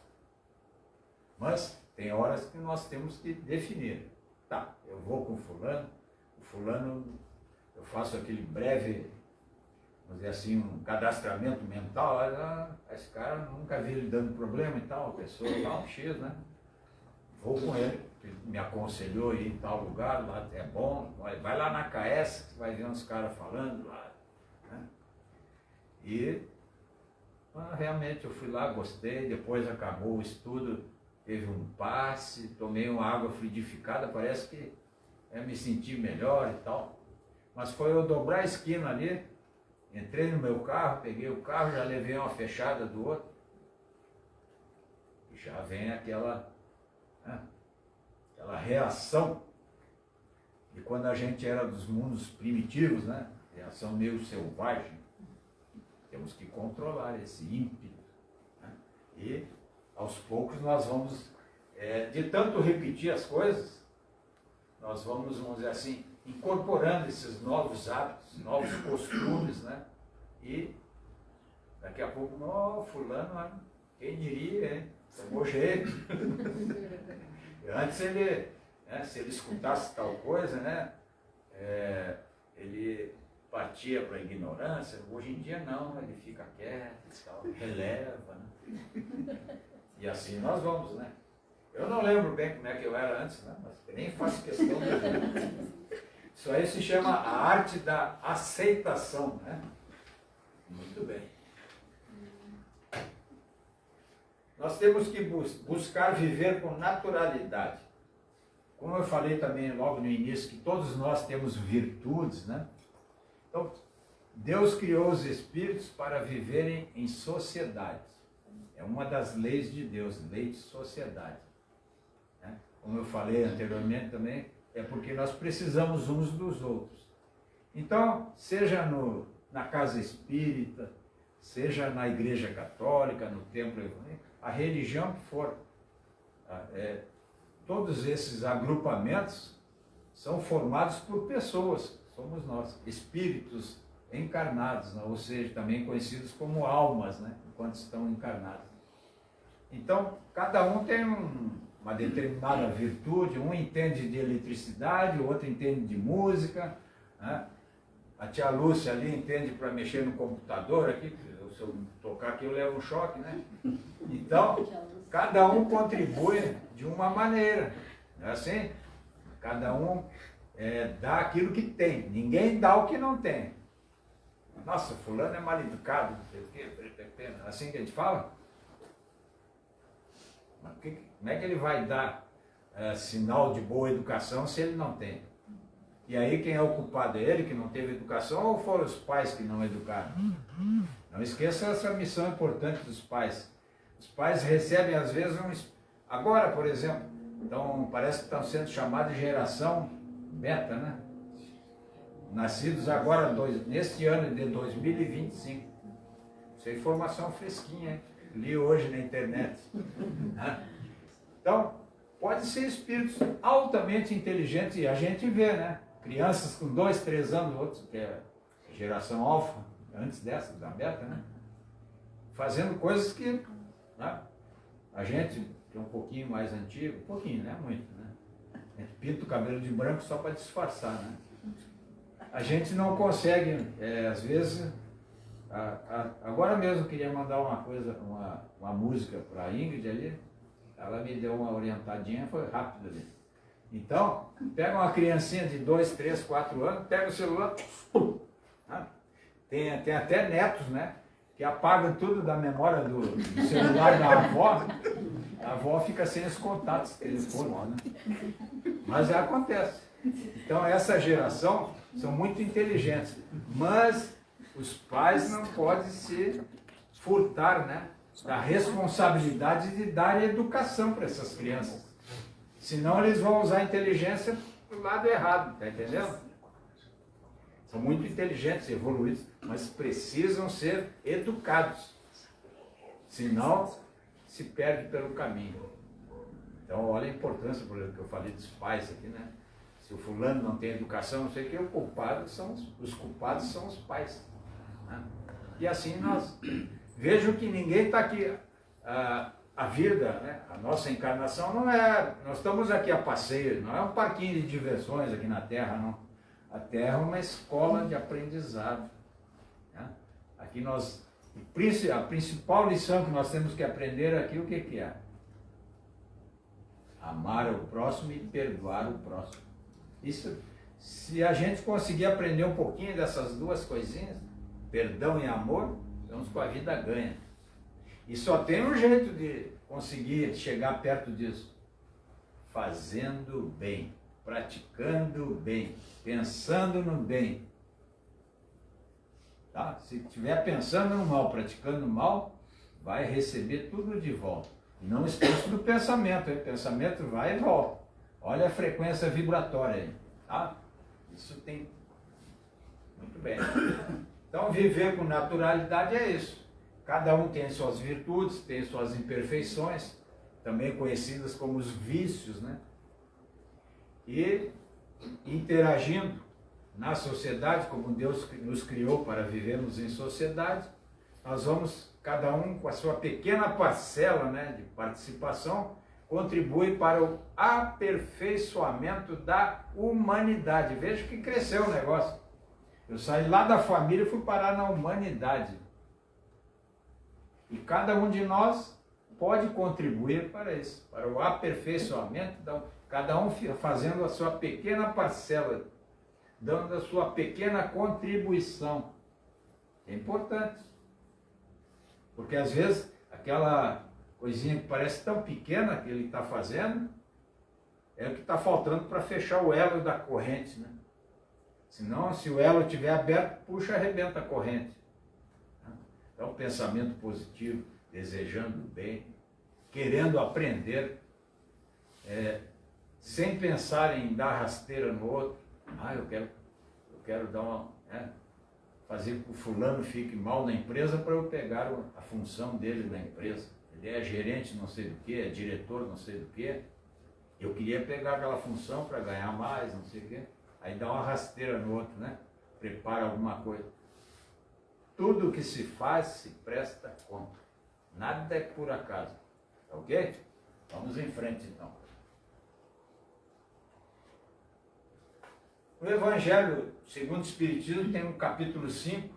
Mas tem horas que nós temos que definir. Tá, eu vou com o fulano, eu faço aquele breve, vamos dizer assim, um cadastramento mental. Esse cara nunca vi ele dando problema e tal, a pessoa lá, um X, né? Vou com ele, ele me aconselhou a ir em tal lugar, lá é bom, vai lá na KS, você vai ver uns caras falando lá. Né? E realmente eu fui lá, gostei, depois acabou o estudo, teve um passe, tomei uma água fluidificada, parece que me senti melhor e tal. Mas foi eu dobrar a esquina ali, entrei no meu carro, peguei o carro, já levei uma fechada do outro. E já vem aquela reação de quando a gente era dos mundos primitivos, né? Reação meio selvagem. Temos que controlar esse ímpeto. Né? E aos poucos nós vamos, de tanto repetir as coisas, nós vamos dizer assim, incorporando esses novos hábitos, novos costumes, né? E daqui a pouco, fulano, quem diria, hein? Tomou jeito. Antes ele, se ele escutasse tal coisa, né? Ele partia para a ignorância. Hoje em dia não, ele fica quieto, tal, releva, né? E assim nós vamos, né? Eu não lembro bem como é que eu era antes, né? Mas nem faço questão de lembrar. Isso aí se chama a arte da aceitação, né? Muito bem. Nós temos que buscar viver com naturalidade. Como eu falei também logo no início, que todos nós temos virtudes, né? Então, Deus criou os espíritos para viverem em sociedade. É uma das leis de Deus, lei de sociedade. Né? Como eu falei anteriormente também, é porque nós precisamos uns dos outros. Então, seja na casa espírita, seja na igreja católica, no templo evangélico, a religião que for, todos esses agrupamentos são formados por pessoas, somos nós, espíritos encarnados, né? Ou seja, também conhecidos como almas, né? Enquanto estão encarnados. Então, cada um tem uma determinada virtude, um entende de eletricidade, o outro entende de música, né? A tia Lúcia ali entende para mexer no computador aqui, se eu tocar aqui eu levo um choque, né? Então, cada um contribui de uma maneira, não é assim? Cada um dá aquilo que tem, ninguém dá o que não tem. Nossa, fulano é mal educado, é assim que a gente fala? Mas como é que ele vai dar sinal de boa educação se ele não tem? E aí quem é o culpado? É ele que não teve educação ou foram os pais que não educaram? Não esqueça essa missão importante dos pais. Os pais recebem às vezes agora, por exemplo, então parece que estão sendo chamados de geração beta, né? Nascidos agora, neste ano de 2025. Isso é informação fresquinha, hein? Li hoje na internet. Então, pode ser espíritos altamente inteligentes, e a gente vê, né? Crianças com 2, 3 anos, outros, que é geração alfa, antes dessa, da beta, né? Fazendo coisas que, né? A gente, que é um pouquinho mais antigo, pouquinho, não é muito, né? A gente pinta o cabelo de branco só para disfarçar, né? A gente não consegue, às vezes, agora mesmo eu queria mandar uma música para a Ingrid ali, ela me deu uma orientadinha, foi rápido ali. Então, pega uma criancinha de 2, 3, 4 anos, pega o celular, né? Tem até netos, né? Que apagam tudo da memória do celular da avó, a avó fica sem os contatos, telefone, né? Mas acontece. Então essa geração são muito inteligentes, mas os pais não podem se furtar, né, da responsabilidade de dar educação para essas crianças. Senão eles vão usar a inteligência do lado errado, tá entendendo? São muito inteligentes, evoluídos, mas precisam ser educados. Senão se perde pelo caminho. Então olha a importância, por exemplo, que eu falei dos pais aqui, né? Se o fulano não tem educação, não sei o que, os culpados são os pais. Né? E assim nós... Vejo que ninguém está aqui... A vida, né? A nossa encarnação não é... Nós estamos aqui a passeio, não é um parquinho de diversões aqui na Terra, não. A Terra é uma escola de aprendizado. Né? Aqui nós... A principal lição que nós temos que aprender aqui, o que é? Amar o próximo e perdoar o próximo. Isso, se a gente conseguir aprender um pouquinho dessas duas coisinhas, perdão e amor, estamos com a vida ganha. E só tem um jeito de conseguir chegar perto disso. Fazendo bem, praticando bem, pensando no bem. Tá? Se estiver pensando no mal, praticando mal, vai receber tudo de volta. E não esqueça do pensamento, hein? Pensamento vai e volta. Olha a frequência vibratória aí. Tá? Isso tem... Muito bem. Então, viver com naturalidade é isso. Cada um tem suas virtudes, tem suas imperfeições, também conhecidas como os vícios, né? E interagindo na sociedade, como Deus nos criou para vivermos em sociedade, nós vamos, cada um com a sua pequena parcela, né, de participação, contribui para o aperfeiçoamento da humanidade. Veja que cresceu o negócio. Eu saí lá da família e fui parar na humanidade. E cada um de nós pode contribuir para isso, para o aperfeiçoamento, cada um fazendo a sua pequena parcela, dando a sua pequena contribuição. É importante. Porque às vezes aquela coisinha que parece tão pequena que ele está fazendo, é o que está faltando para fechar o elo da corrente, né? Senão, se o elo estiver aberto, puxa, arrebenta a corrente. Então, pensamento positivo, desejando o bem, querendo aprender, sem pensar em dar rasteira no outro. Eu quero dar uma, fazer com que o fulano fique mal na empresa para eu pegar a função dele na empresa. Ele é gerente não sei do que, é diretor não sei do que. Eu queria pegar aquela função para ganhar mais, não sei o que. Aí dá uma rasteira no outro, né? Prepara alguma coisa. Tudo que se faz se presta conta. Nada é por acaso. Tá ok? Vamos em frente então. O Evangelho segundo o Espiritismo tem um capítulo 5.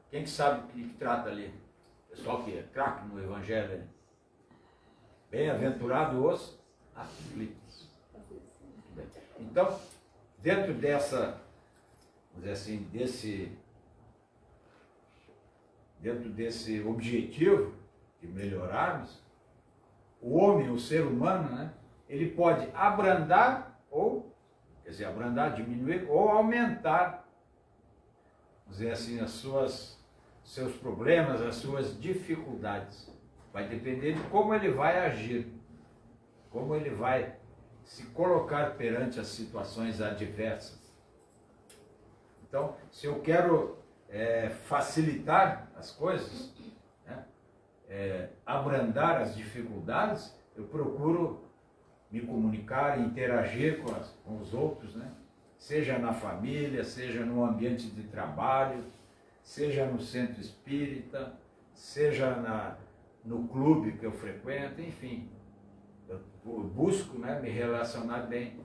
Quem que sabe o que trata ali? Pessoal que é craque no Evangelho. Bem-aventurado os aflitos. Então, dentro dessa, vamos dizer assim, dentro desse objetivo de melhorarmos, o homem, o ser humano, né, ele pode abrandar ou, quer dizer, abrandar, diminuir ou aumentar, vamos dizer assim, seus problemas, as suas dificuldades. Vai depender de como ele vai agir, como ele vai se colocar perante as situações adversas. Então, se eu quero facilitar as coisas, né, abrandar as dificuldades, eu procuro me comunicar, interagir com os outros, né? Seja na família, seja no ambiente de trabalho, seja no centro espírita, seja no clube que eu frequento, enfim. Eu busco, né, me relacionar bem,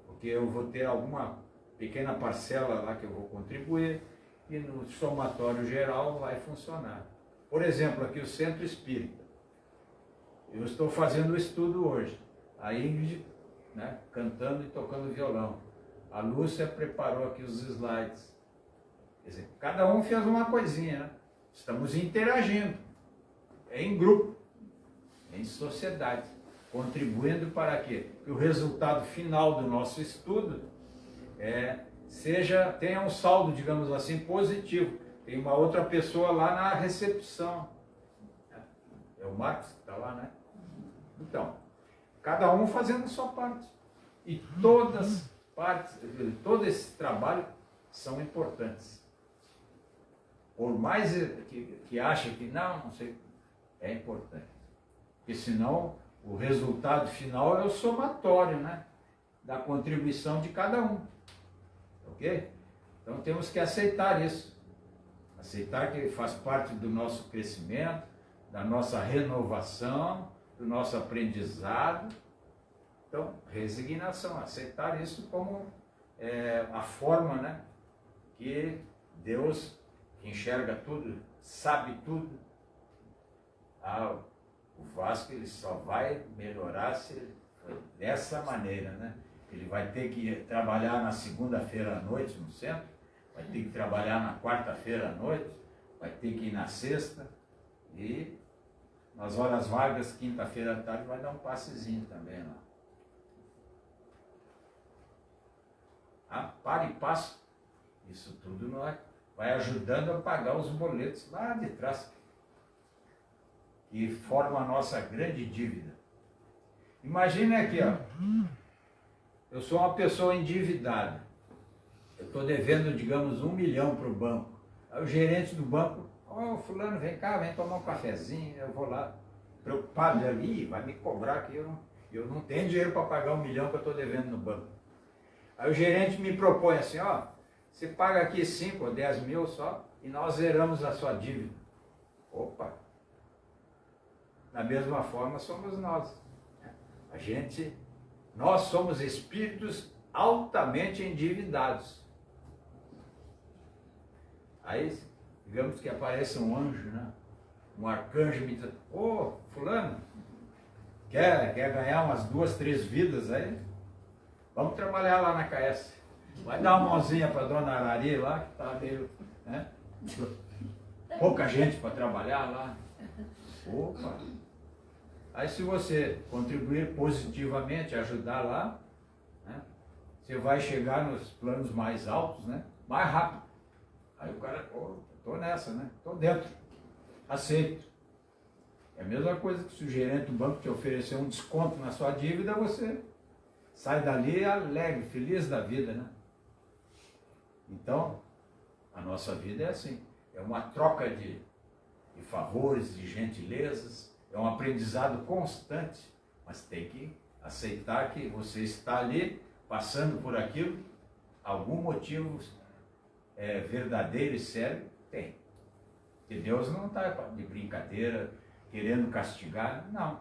porque eu vou ter alguma pequena parcela lá que eu vou contribuir e no somatório geral vai funcionar. Por exemplo, aqui o Centro Espírita. Eu estou fazendo o estudo hoje. A Ingrid, né, cantando e tocando violão. A Lúcia preparou aqui os slides. Quer dizer, cada um fez uma coisinha, né? Estamos interagindo. É em grupo, em sociedade. Contribuindo para quê? Que o resultado final do nosso estudo tenha um saldo, digamos assim, positivo. Tem uma outra pessoa lá na recepção. É o Marcos que está lá, né? Então, cada um fazendo a sua parte. E todas partes, todo esse trabalho são importantes. Por mais que ache que não sei, é importante. Porque senão o resultado final é o somatório, né? da contribuição de cada um. Ok? Então temos que aceitar isso. Aceitar que faz parte do nosso crescimento, da nossa renovação, do nosso aprendizado. Então, resignação, aceitar isso como a forma, né, que Deus, que enxerga tudo, sabe tudo. O Vasco ele só vai melhorar se for dessa maneira, né? Ele vai ter que trabalhar na segunda-feira à noite no centro, vai ter que trabalhar na quarta-feira à noite, vai ter que ir na sexta e nas horas vagas, quinta-feira à tarde, vai dar um passezinho também lá. Para e passo. Isso tudo não vai ajudando a pagar os boletos lá de trás, que forma a nossa grande dívida. Imagine aqui, ó. Eu sou uma pessoa endividada. Eu estou devendo, digamos, 1 milhão para o banco. Aí o gerente do banco, fulano, vem cá, vem tomar um cafezinho. Eu vou lá, preocupado ali, vai me cobrar que eu não tenho dinheiro para pagar 1 milhão que eu estou devendo no banco. Aí o gerente me propõe assim, você paga aqui 5 ou 10 mil só e nós zeramos a sua dívida. Opa! Da mesma forma somos nós. Nós somos espíritos altamente endividados. Aí, digamos que apareça um anjo, né? Um arcanjo me diz, fulano, quer ganhar umas 2, 3 vidas aí? Vamos trabalhar lá na KS. Vai dar uma mãozinha para dona Arari lá, que está meio, né? Pouca gente para trabalhar lá. Opa! Aí se você contribuir positivamente, ajudar lá, né, você vai chegar nos planos mais altos, né, mais rápido. Aí o cara, tô nessa, né? Tô dentro. Aceito. É a mesma coisa que se o gerente do banco te oferecer um desconto na sua dívida, você sai dali alegre, feliz da vida, né? Então, a nossa vida é assim. É uma troca de favores, de gentilezas. É um aprendizado constante, mas tem que aceitar que você está ali, passando por aquilo, algum motivo verdadeiro e sério, tem. Que Deus não está de brincadeira, querendo castigar, não.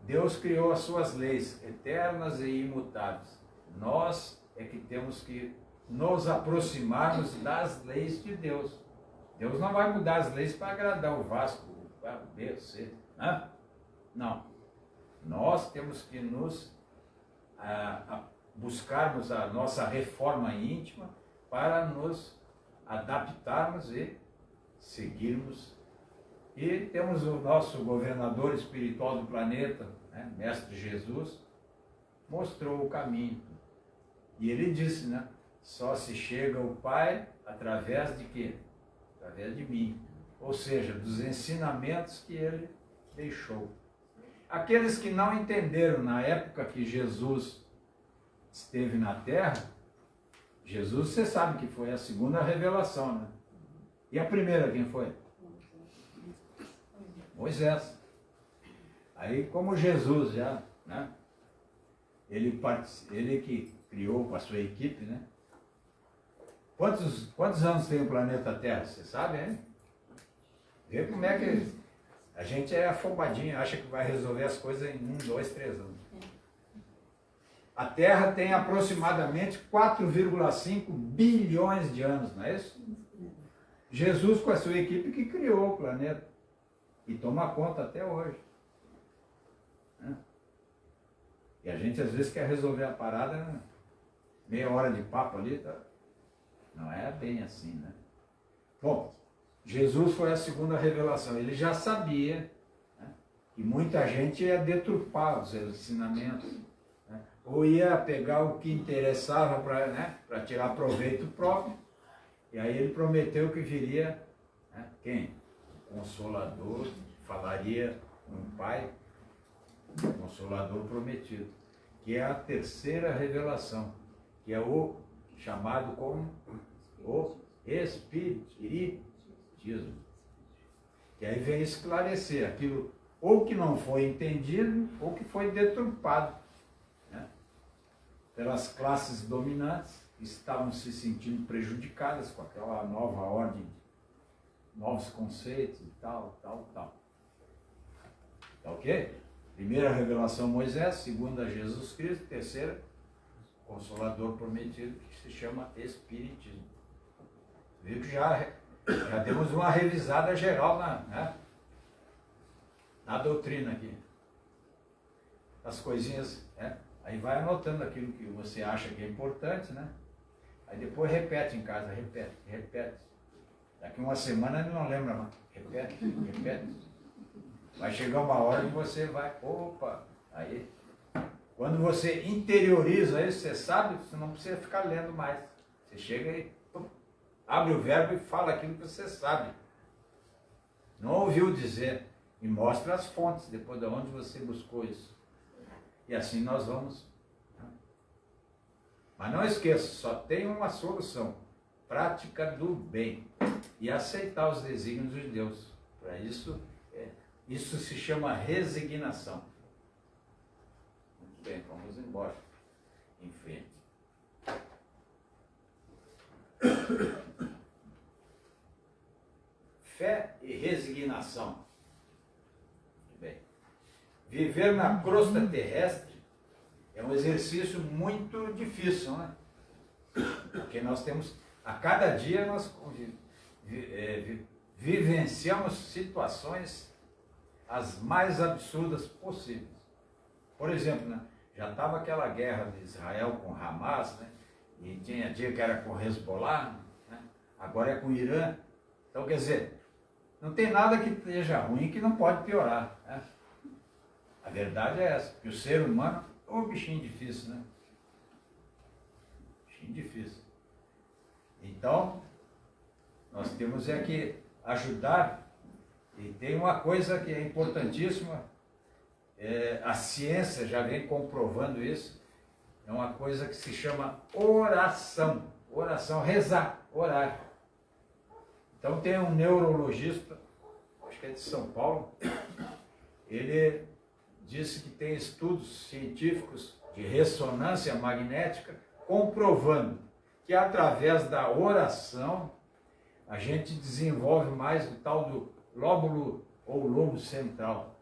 Deus criou as suas leis eternas e imutáveis. Nós é que temos que nos aproximarmos das leis de Deus. Deus não vai mudar as leis para agradar o Vasco, A, B, C, né? Não. Nós temos que nos buscarmos a nossa reforma íntima para nos adaptarmos e seguirmos. E temos o nosso governador espiritual do planeta, né? Mestre Jesus, mostrou o caminho. E ele disse, né? Só se chega ao Pai através de quê? Através de mim. Ou seja, dos ensinamentos que ele deixou. Aqueles que não entenderam na época que Jesus esteve na Terra, Jesus, você sabe que foi a segunda revelação, né? E a primeira quem foi? Moisés. Aí como Jesus já, né? Ele que criou com a sua equipe, né? Quantos anos tem o planeta Terra? Você sabe, hein? Vê como é que a gente é afobadinho, acha que vai resolver as coisas em 1, 2, 3 anos. A Terra tem aproximadamente 4,5 bilhões de anos, não é isso? Jesus com a sua equipe que criou o planeta e toma conta até hoje. E a gente às vezes quer resolver a parada, né? Meia hora de papo ali, tá? Não é bem assim, né? Bom, Jesus foi a segunda revelação. Ele já sabia, né, que muita gente ia deturpar os ensinamentos, né, ou ia pegar o que interessava para tirar proveito próprio. E aí ele prometeu que viria, né, quem? O Consolador, falaria com o Pai, o Consolador prometido, que é a terceira revelação, que é o chamado como o Espiritismo. Que aí vem esclarecer aquilo ou que não foi entendido ou que foi deturpado, né? pelas classes dominantes que estavam se sentindo prejudicadas com aquela nova ordem, novos conceitos e tal. Tá ok? Primeira revelação Moisés, segunda Jesus Cristo, terceira Consolador prometido, que se chama Espiritismo. Viu que já temos uma revisada geral na doutrina aqui. As coisinhas, né? Aí vai anotando aquilo que você acha que é importante, né? Aí depois repete em casa, repete. Daqui uma semana ele não lembra mais. Repete. Vai chegar uma hora que você vai, opa, aí. Quando você interioriza isso, você sabe, você não precisa ficar lendo mais. Você chega e abre o verbo e fala aquilo que você sabe. Não ouviu dizer. E mostra as fontes, depois de onde você buscou isso. E assim nós vamos. Mas não esqueça, só tem uma solução. Prática do bem. E aceitar os desígnios de Deus. Para isso, isso se chama resignação. Muito bem, vamos embora. Em frente. Fé e resignação. Muito bem. Viver na crosta terrestre é um exercício muito difícil, né? Porque nós temos, a cada dia nós vivenciamos situações as mais absurdas possíveis. Por exemplo, né, já estava aquela guerra de Israel com Hamas, né, e tinha dia que era com Hezbollah, né, agora é com o Irã. Então, quer dizer, não tem nada que esteja ruim que não pode piorar. Né? A verdade é essa, que o ser humano é um bichinho difícil, né? Bichinho difícil. Então, nós temos que ajudar. E tem uma coisa que é importantíssima, a ciência já vem comprovando isso, é uma coisa que se chama oração. Oração, rezar, orar. Então tem um neurologista, acho que é de São Paulo, ele disse que tem estudos científicos de ressonância magnética comprovando que através da oração a gente desenvolve mais o tal do lóbulo ou lobo central.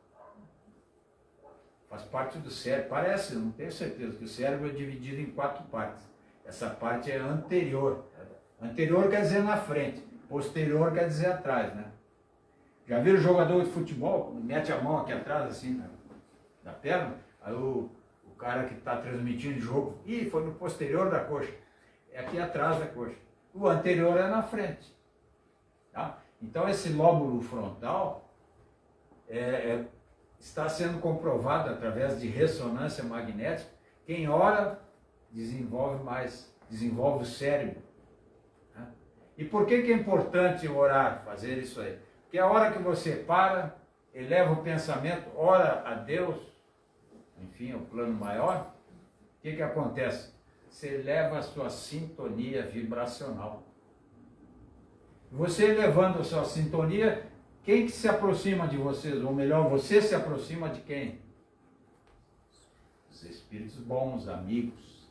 Faz parte do cérebro, parece, não tenho certeza, que o cérebro é dividido em 4 partes. Essa parte é anterior. Anterior quer dizer na frente, posterior quer dizer atrás, né? Já viram o jogador de futebol? Mete a mão aqui atrás, assim, na perna, aí o cara que está transmitindo o jogo, foi no posterior da coxa, é aqui atrás da coxa. O anterior é na frente. Tá? Então esse lóbulo frontal está sendo comprovado através de ressonância magnética. Quem ora desenvolve mais, desenvolve o cérebro. Né? E por que é importante orar, fazer isso aí? Porque a hora que você para, eleva o pensamento, ora a Deus, enfim, o plano maior, o que acontece? Você eleva a sua sintonia vibracional. Você elevando a sua sintonia, quem que se aproxima de vocês? Ou melhor, você se aproxima de quem? Os espíritos bons, amigos.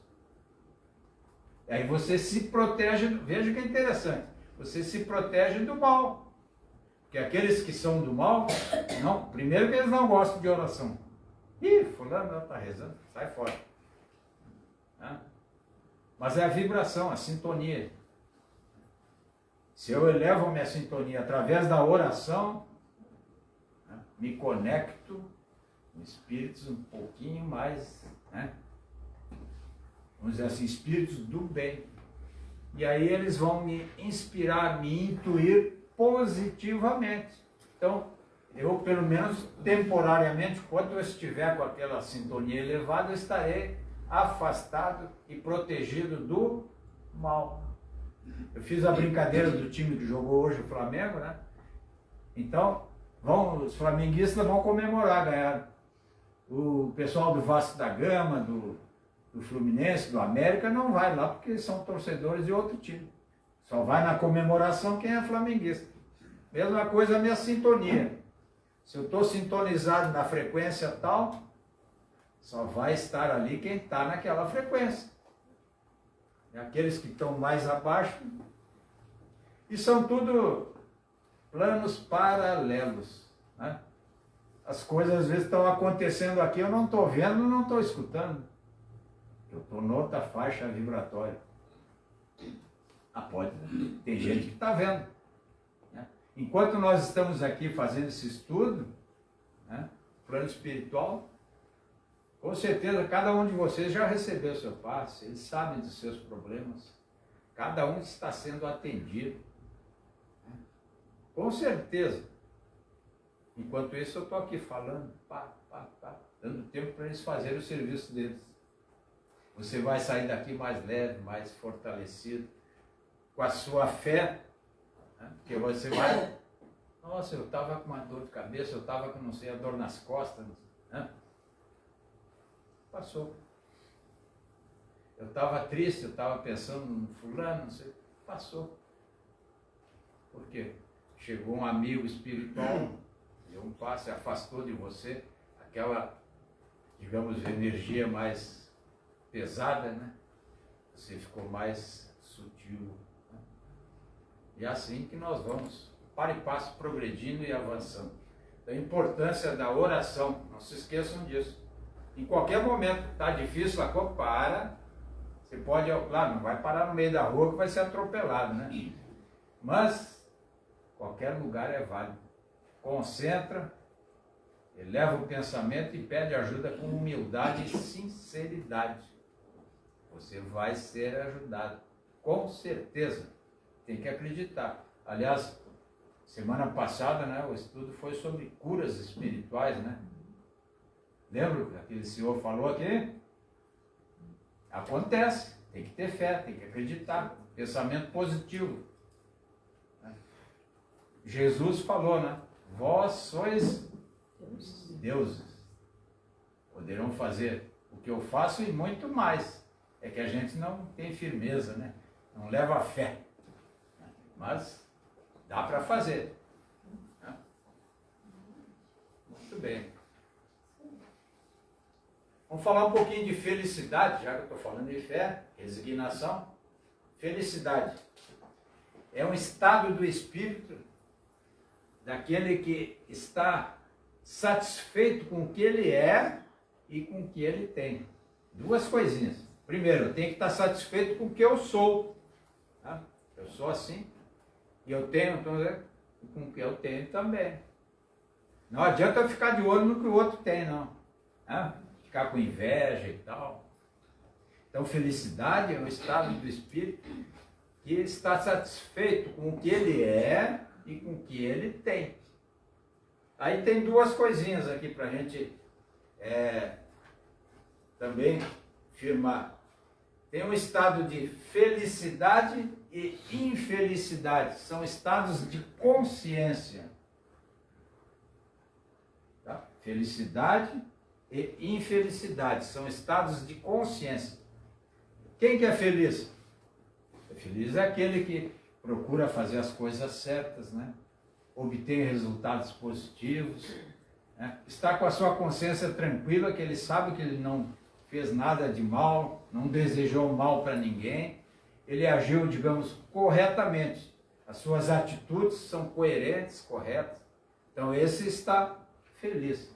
E aí você se protege, veja que é interessante, você se protege do mal. Porque aqueles que são do mal, não, primeiro que eles não gostam de oração. Fulano está rezando, sai fora. Mas é a vibração, a sintonia. Se eu elevo a minha sintonia através da oração, me conecto com espíritos um pouquinho mais, vamos dizer assim, espíritos do bem. E aí eles vão me inspirar, me intuir positivamente. Então, eu pelo menos temporariamente, quando eu estiver com aquela sintonia elevada, eu estarei afastado e protegido do mal. Eu fiz a brincadeira do time que jogou hoje, o Flamengo, né? Então, os flamenguistas vão comemorar, ganhar. O pessoal do Vasco da Gama, do Fluminense, do América, não vai lá porque são torcedores de outro time. Só vai na comemoração quem é flamenguista. Mesma coisa a minha sintonia. Se eu estou sintonizado na frequência tal, Só vai estar ali quem está naquela frequência. É aqueles que estão mais abaixo. E são tudo planos paralelos, né? As coisas às vezes estão acontecendo aqui, eu não estou vendo, não estou escutando. Eu estou noutra faixa vibratória. Ah, pode, né? Tem gente que está vendo. Né? Enquanto nós estamos aqui fazendo esse estudo, né, plano espiritual, com certeza cada um de vocês já recebeu seu passe, eles sabem dos seus problemas. Cada um está sendo atendido. Né? Com certeza. Enquanto isso eu estou aqui falando, dando tempo para eles fazerem o serviço deles. Você vai sair daqui mais leve, mais fortalecido, com a sua fé, né? Porque você vai, nossa, eu estava com uma dor de cabeça, eu estava com, não sei, a dor nas costas, né? Passou. Eu estava triste, eu estava pensando no fulano, não sei, passou. Por quê? Chegou um amigo espiritual, deu um passe, afastou de você aquela, digamos, energia mais pesada, né? Você ficou mais sutil. Né? E é assim que nós vamos, para e passo, progredindo e avançando. Então, a importância da oração, não se esqueçam disso. Em qualquer momento, está difícil, a coisa para. Você pode, claro, não vai parar no meio da rua que vai ser atropelado, né? Mas, qualquer lugar é válido. Concentra, eleva o pensamento e pede ajuda com humildade e sinceridade. Você vai ser ajudado, com certeza. Tem que acreditar. Aliás, semana passada, né, o estudo foi sobre curas espirituais, né? Lembra que aquele senhor falou aqui? Acontece, tem que ter fé, tem que acreditar. Pensamento positivo. Jesus falou, né? Vós sois deuses. Poderão fazer o que eu faço e muito mais. É que a gente não tem firmeza, né? Não leva a fé. Mas dá para fazer. Muito bem. Vamos falar um pouquinho de felicidade, já que eu estou falando de fé, resignação. Felicidade é um estado do espírito daquele que está satisfeito com o que ele é e com o que ele tem. Duas coisinhas. Primeiro, eu tenho que estar satisfeito com o que eu sou. Tá? Eu sou assim. E eu tenho, então, com o que eu tenho também. Não adianta eu ficar de olho no que o outro tem, não. Tá? Ficar com inveja e tal. Então, felicidade é um estado do espírito que está satisfeito com o que ele é e com o que ele tem. Aí tem duas coisinhas aqui para a gente também firmar. Tem um estado de felicidade e infelicidade. São estados de consciência. Tá? Felicidade e infelicidade. São estados de consciência. Quem que é feliz? Feliz é aquele que procura fazer as coisas certas, né? Obter resultados positivos, né? Está com a sua consciência tranquila, que ele sabe que ele não fez nada de mal, não desejou mal para ninguém, ele agiu, digamos, corretamente. As suas atitudes são coerentes, corretas. Então esse está feliz.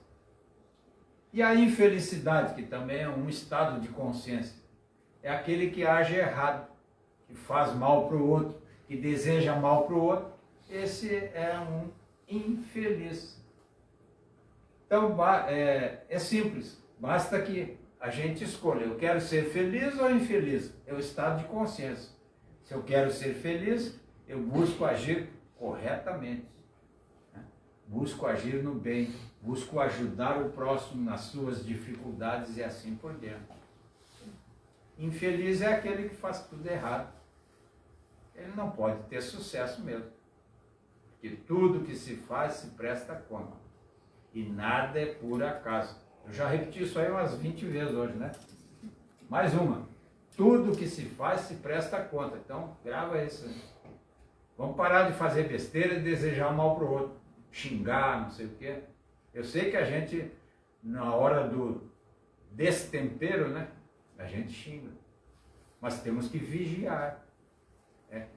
E a infelicidade, que também é um estado de consciência, é aquele que age errado, que faz mal para o outro, que deseja mal para o outro. Esse é um infeliz. Então é simples, basta que a gente escolha, eu quero ser feliz ou infeliz? É o estado de consciência. Se eu quero ser feliz, eu busco agir corretamente. Né? Busco agir no bem, busco ajudar o próximo nas suas dificuldades e assim por diante. Infeliz é aquele que faz tudo errado. Ele não pode ter sucesso mesmo. Porque tudo que se faz se presta conta. E nada é por acaso. Eu já repeti isso aí umas 20 vezes hoje, né? Mais uma. Tudo que se faz se presta conta. Então, grava isso aí. Vamos parar de fazer besteira e desejar mal para o outro. Xingar, não sei o quê. Eu sei que a gente, na hora do destempero, né? A gente xinga. Mas temos que vigiar.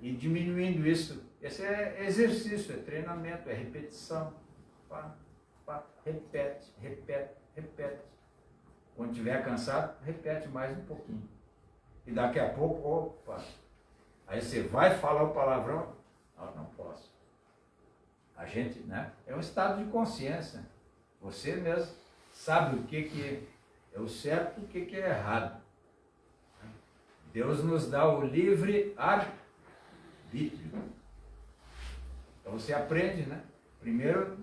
E diminuindo isso. Esse é exercício, é treinamento, é repetição. Repete, repete, repete. Quando estiver cansado, repete mais um pouquinho. E daqui a pouco, opa, aí você vai falar o palavrão, não posso. A gente, né? É um estado de consciência. Você mesmo sabe o que é o certo e o que é errado. Deus nos dá o livre arbítrio. Então você aprende, né? Primeiro,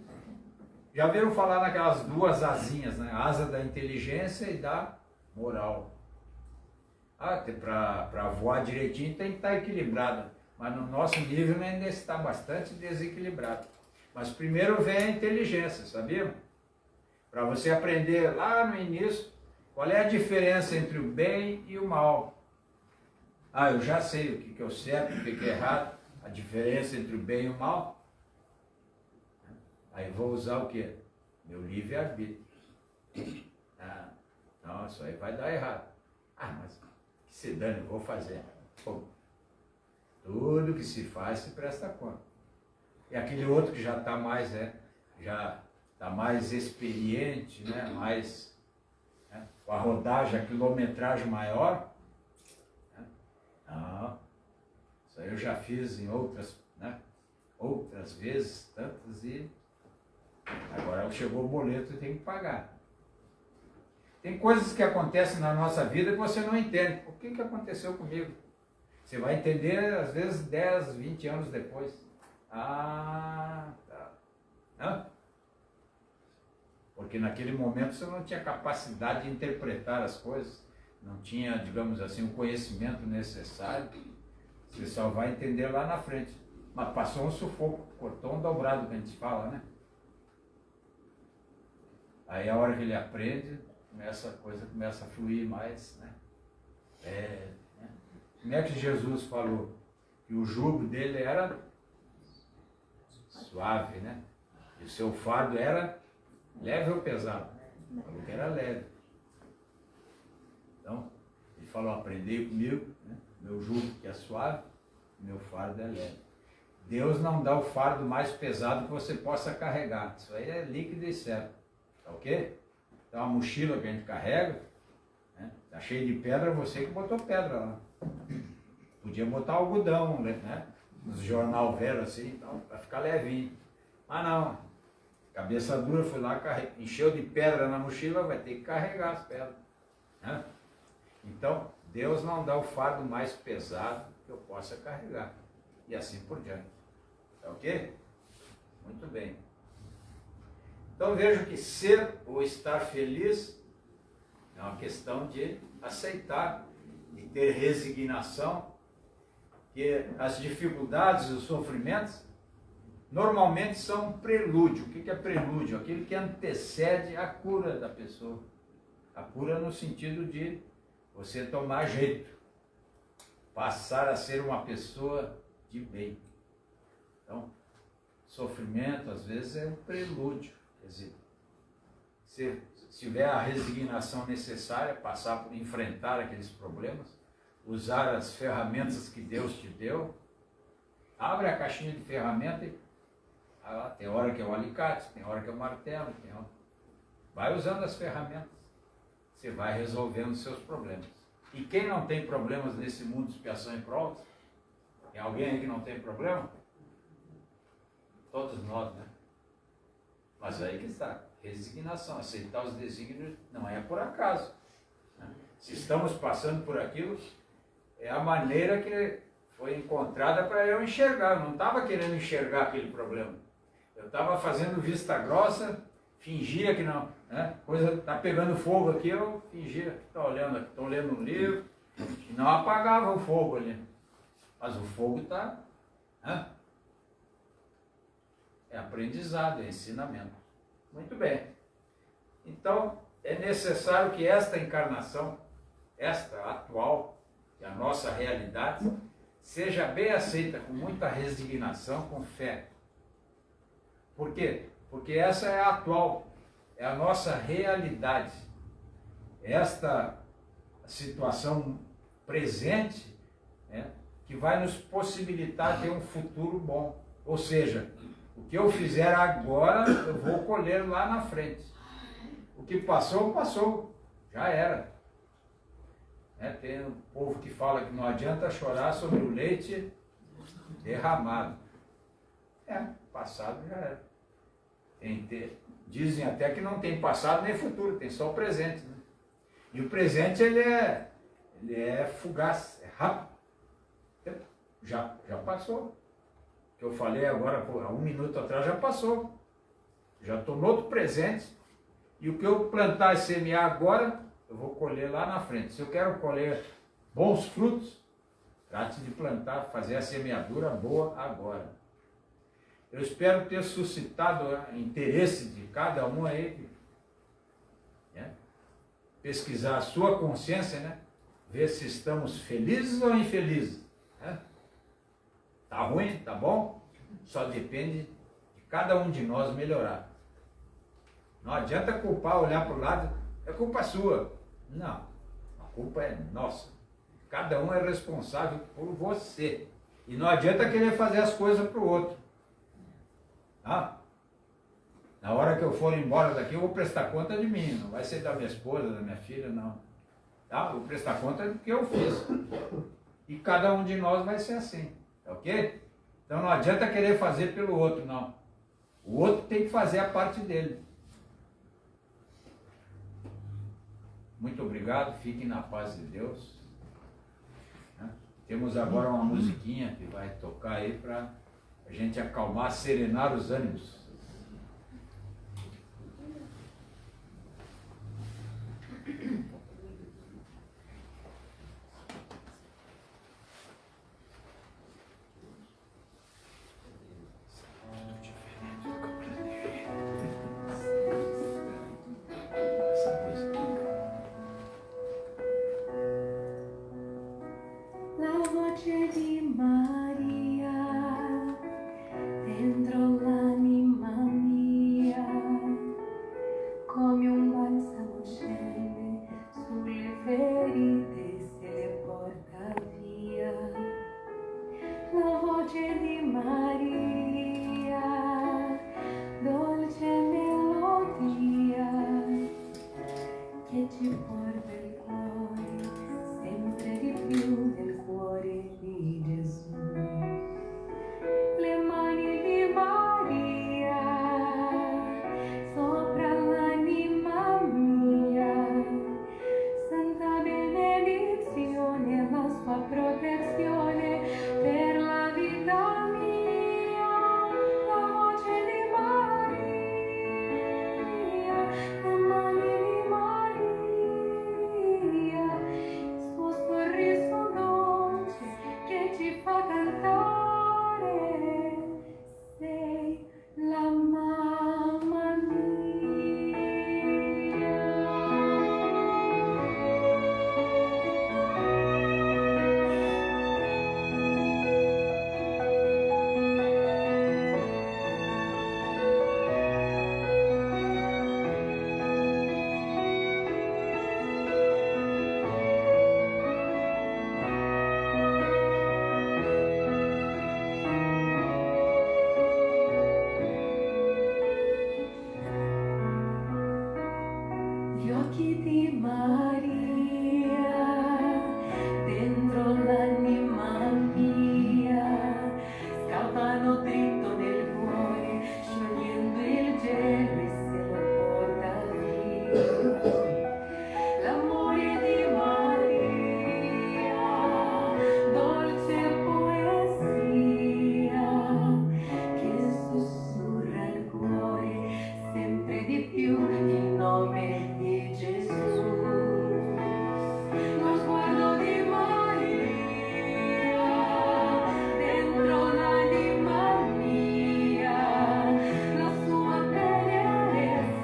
já viram falar naquelas duas asinhas, né? A asa da inteligência e da moral. Para voar direitinho tem que estar equilibrado. Mas no nosso nível ainda está bastante desequilibrado. Mas primeiro vem a inteligência, sabia? Para você aprender lá no início, qual é a diferença entre o bem e o mal. Eu já sei o que é o certo, o que é errado, a diferença entre o bem e o mal. Aí vou usar o quê? Meu livre-arbítrio. Não, isso aí vai dar errado. Mas que se dane, eu vou fazer. Pô, tudo que se faz se presta conta. E aquele outro que já está mais, já está mais experiente, né? Mais, com a rodagem, a quilometragem maior. Não, isso aí eu já fiz em outras vezes, tantas, e agora chegou o boleto e tem que pagar. Tem coisas que acontecem na nossa vida que você não entende. O que aconteceu comigo? Você vai entender, às vezes, 10, 20 anos depois. Tá. Porque naquele momento você não tinha capacidade de interpretar as coisas, não tinha, digamos assim, o conhecimento necessário. Você só vai entender lá na frente. Mas passou um sufoco, cortou um dobrado, que a gente fala, né? Aí a hora que ele aprende, a coisa começa a fluir mais, né? Como é que Jesus falou? Que o jugo dele era suave, né? E o seu fardo era leve ou pesado? Falou que era leve. Então, ele falou, aprendei comigo, né? Meu jugo que é suave, meu fardo é leve. Deus não dá o fardo mais pesado que você possa carregar. Isso aí é líquido e certo. Tá ok? Então a mochila que a gente carrega, né? Tá cheia de pedra, você que botou pedra lá. Podia botar algodão, né? Nos jornal velho assim, então, para ficar levinho. Mas não. Cabeça dura, foi lá, encheu de pedra na mochila, vai ter que carregar as pedras. Né? Então, Deus não dá o fardo mais pesado que eu possa carregar. E assim por diante. Tá ok? Muito bem. Então vejo que ser ou estar feliz é uma questão de aceitar, de ter resignação, que as dificuldades e os sofrimentos normalmente são um prelúdio. O que é prelúdio? Aquilo que antecede a cura da pessoa. A cura no sentido de você tomar jeito, passar a ser uma pessoa de bem. Então, sofrimento às vezes é um prelúdio. Quer dizer, se tiver a resignação necessária, passar por enfrentar aqueles problemas, usar as ferramentas que Deus te deu, abre a caixinha de ferramenta e tem hora que é o alicate, tem hora que é o martelo, vai usando as ferramentas, você vai resolvendo os seus problemas. E quem não tem problemas nesse mundo de expiação e provas? Tem alguém aí que não tem problema? Todos nós, né? Mas aí que está, resignação, aceitar os desígnios não é por acaso. Né? Se estamos passando por aquilo, é a maneira que foi encontrada para eu enxergar. Eu não estava querendo enxergar aquele problema. Eu estava fazendo vista grossa, fingia que não, né? Coisa está pegando fogo aqui, eu fingia que estou olhando aqui, estou lendo um livro, e não apagava o fogo ali. Mas o fogo está, né? É aprendizado, é ensinamento. Muito bem. Então, é necessário que esta encarnação, esta atual, que é a nossa realidade, seja bem aceita com muita resignação, com fé. Por quê? Porque essa é a atual, é a nossa realidade. esta situação presente, né, que vai nos possibilitar ter um futuro bom. Ou seja, o que eu fizer agora, eu vou colher lá na frente. O que passou, passou. Já era. Tem um povo que fala que não adianta chorar sobre o leite derramado. Passado já era. Dizem até que não tem passado nem futuro, tem só o presente. Né? E o presente ele é fugaz, é rápido. Já passou. O que eu falei agora, há 1 minuto atrás, já passou. Já estou no outro presente. E o que eu plantar e semear agora, eu vou colher lá na frente. Se eu quero colher bons frutos, trate de plantar, fazer a semeadura boa agora. Eu espero ter suscitado o interesse de cada um aí, né? Pesquisar a sua consciência, né? Ver se estamos felizes ou infelizes. Né? Tá ruim, tá bom? Só depende de cada um de nós melhorar. Não adianta culpar, olhar para o lado, é culpa sua. Não, a culpa é nossa. Cada um é responsável por você. E não adianta querer fazer as coisas para o outro. Na hora que eu for embora daqui, eu vou prestar conta de mim. Não vai ser da minha esposa, da minha filha, não. Vou prestar conta do que eu fiz. E cada um de nós vai ser assim. Ok? Então não adianta querer fazer pelo outro, não. O outro tem que fazer a parte dele. Muito obrigado, fiquem na paz de Deus. Temos agora uma musiquinha que vai tocar aí para a gente acalmar, serenar os ânimos.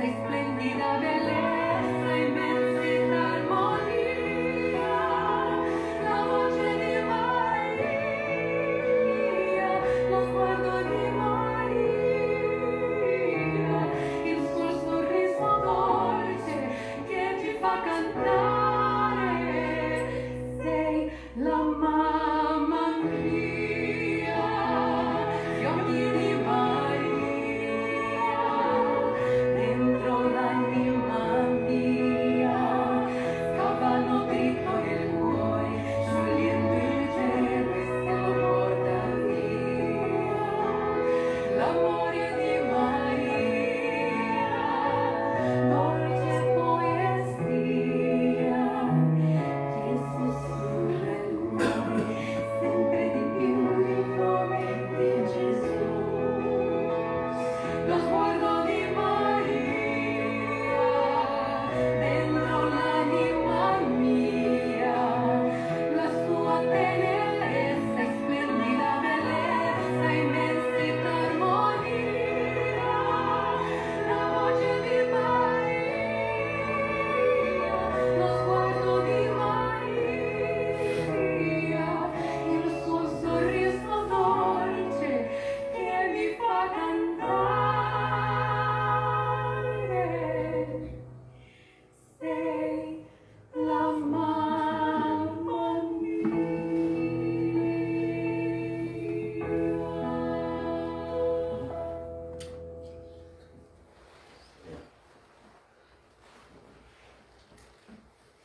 Esplendida beleza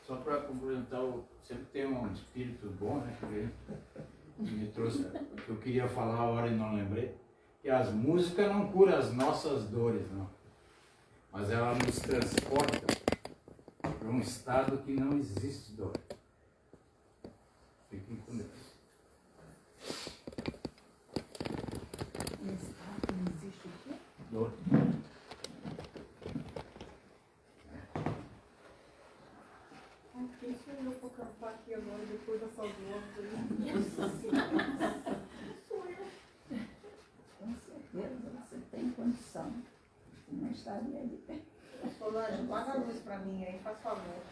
Só para complementar, sempre tem um espírito bom, né? Que me trouxe, que eu queria falar a hora e não lembrei. Que as músicas não curam as nossas dores, não. Mas ela nos transporta para um estado que não existe dor. Fiquem com Deus. Não existe o quê? Dor. Quem sou eu para cantar aqui agora, depois dessas vozes aí? Sou eu. Com certeza, você tem condição. Você não estaria ali. Solange, apaga a luz para mim aí, faz favor.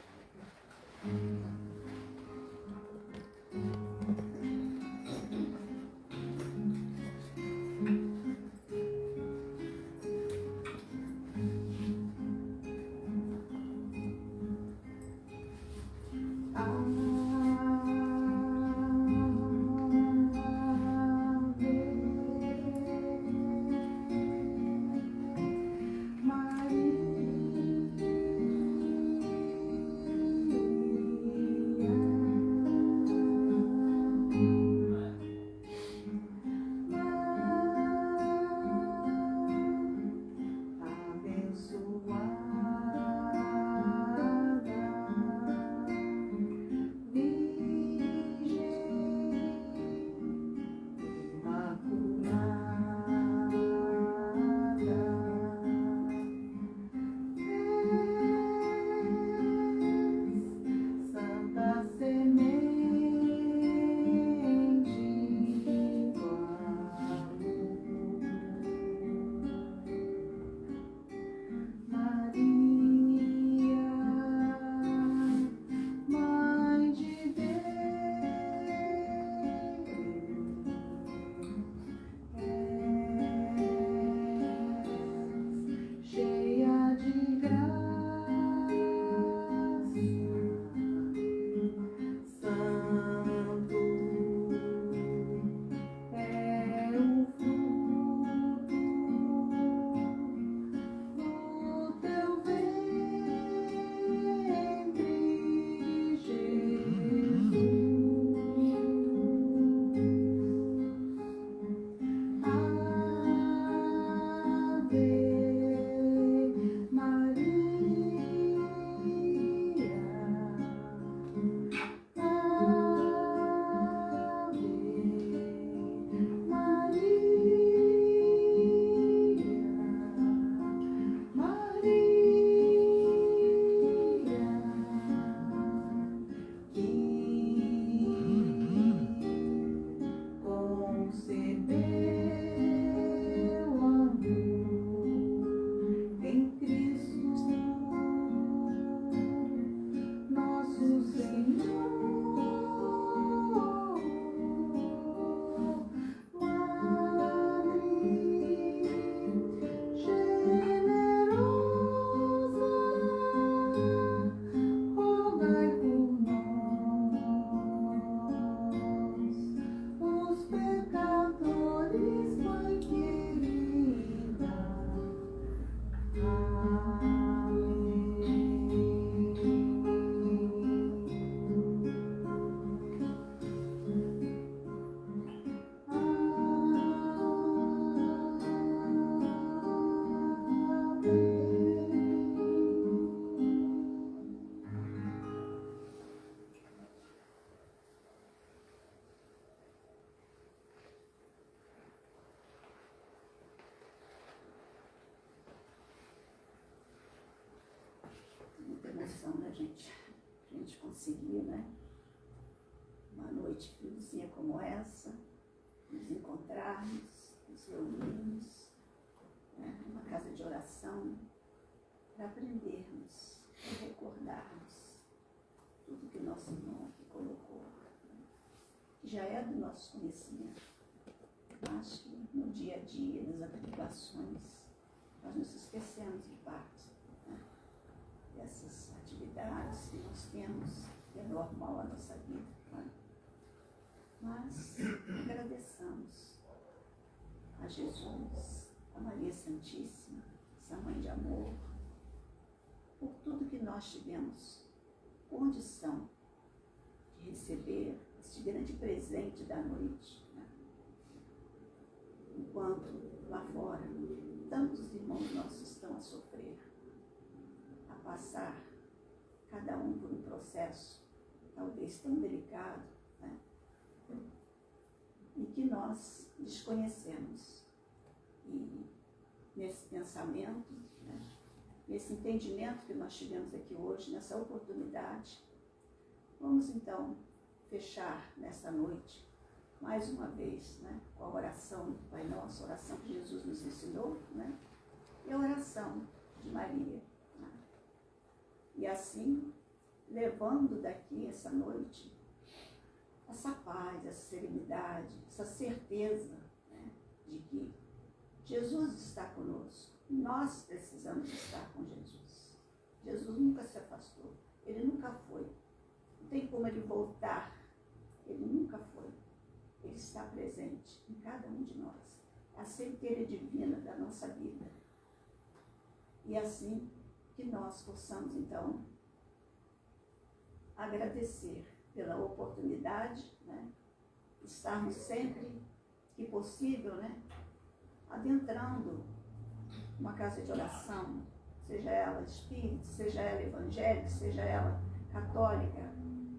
Emoção, né, gente? A gente conseguir, né? Uma noite friozinha como essa, nos encontrarmos, nos reunirmos, né? Numa casa de oração, para aprendermos, para recordarmos tudo que nosso irmão aqui colocou, né? Que já é do nosso conhecimento, mas que no dia a dia, nas atribuições, nós nos esquecemos de parte, né? Dessas atividades que nós temos, que é normal a nossa vida, né? Mas agradeçamos a Jesus, a Maria Santíssima, essa mãe de amor, por tudo que nós tivemos condição de receber este grande presente da noite, né? Enquanto lá fora tantos irmãos nossos estão a sofrer, a passar, cada um por um processo talvez tão delicado, né? E que nós desconhecemos. E nesse pensamento, né? Nesse entendimento que nós tivemos aqui hoje, nessa oportunidade, vamos então fechar nessa noite, mais uma vez, né? Com a oração do Pai Nosso, a oração que Jesus nos ensinou, né? E a oração de Maria, né? E assim, levando daqui essa noite essa paz, essa serenidade, essa certeza, né? De que Jesus está conosco. Nós precisamos estar com Jesus. Jesus nunca se afastou. Ele nunca foi. Não tem como ele voltar. Ele nunca foi. Ele está presente em cada um de nós. É a centelha divina da nossa vida. E assim que nós possamos, então, agradecer pela oportunidade, né? Estarmos sempre que possível, né? Adentrando uma casa de oração, seja ela espírita, seja ela evangélica, seja ela católica,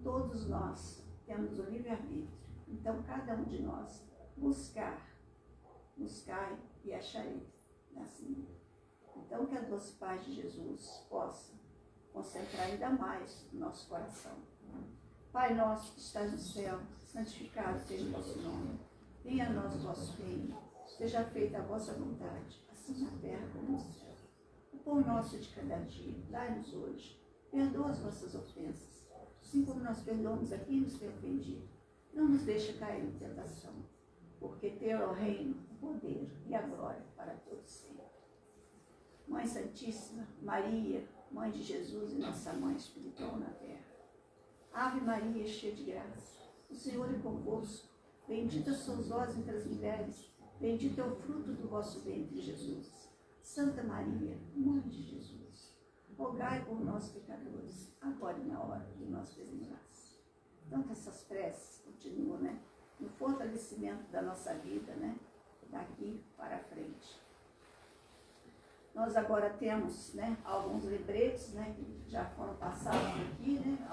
todos nós temos o livre-arbítrio. Então, cada um de nós buscai e achareis. Assim. Então, que a doce paz de Jesus possa concentrar ainda mais no nosso coração. Pai nosso que estás no céu, santificado seja o vosso nome. Venha a nós o vosso reino. Seja feita a vossa vontade, assim na terra como no céu. O pão nosso de cada dia, dai-nos hoje. Perdoa as nossas ofensas, assim como nós perdoamos a quem nos tem ofendido. Não nos deixe cair em tentação, porque teu é o reino, o poder e a glória para todos sempre. Mãe Santíssima, Maria, Mãe de Jesus e nossa Mãe espiritual na terra. Ave Maria, cheia de graça, o Senhor é convosco. Bendita sois vós entre as mulheres, bendito é o fruto do vosso ventre, Jesus. Santa Maria, Mãe de Jesus, rogai por nós pecadores, agora e na hora de nossa desgraça. Então que essas preces continuam, né? No fortalecimento da nossa vida, né? Daqui para frente. Nós agora temos, né, alguns lembretes, né, que já foram passados aqui, né?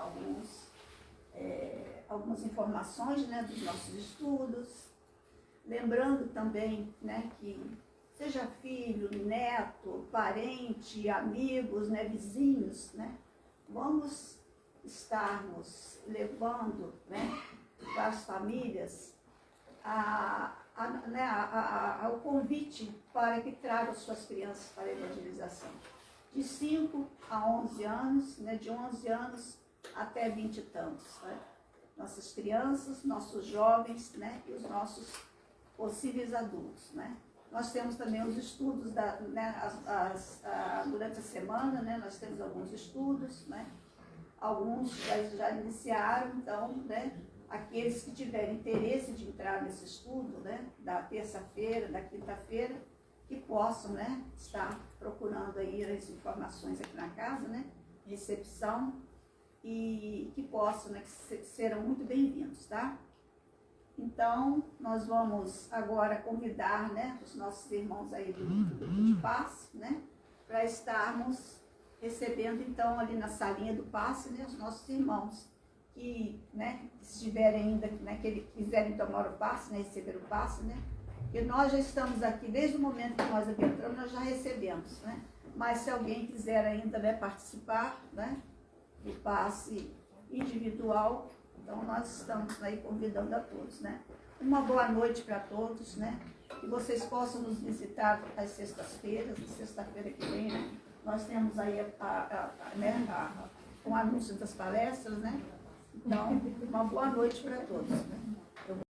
Algumas informações, né, dos nossos estudos. Lembrando também, né, que seja filho, neto, parente, amigos, né, vizinhos, né, vamos estarmos levando, né, para as famílias o convite para que tragam suas crianças para a evangelização. De 5 a 11 anos, né, de 11 anos até 20 e tantos. Né? Nossas crianças, nossos jovens, né, e os nossos possíveis adultos. Né? Nós temos também os estudos durante a semana, né, nós temos alguns estudos, né? Alguns já iniciaram, então, né, aqueles que tiverem interesse de entrar nesse estudo, né, da terça-feira, da quinta-feira, que possam, né, estar procurando aí as informações aqui na casa, né, recepção, e que possam, né, que serão muito bem-vindos, tá? Então, nós vamos agora convidar, né, os nossos irmãos aí do grupo de passe, né, para estarmos recebendo, então, ali na salinha do passe, né, os nossos irmãos que, né, estiverem ainda, né, que quiserem tomar o passe, né, receber o passe, né, porque nós já estamos aqui, desde o momento que nós entramos, nós já recebemos, né, mas se alguém quiser ainda, né, participar, né, do passe individual, então nós estamos aí convidando a todos, né. Uma boa noite para todos, né, que vocês possam nos visitar às sextas-feiras, sexta-feira que vem, né, nós temos aí o anúncio das palestras, né. Então, uma boa noite para todos. Né?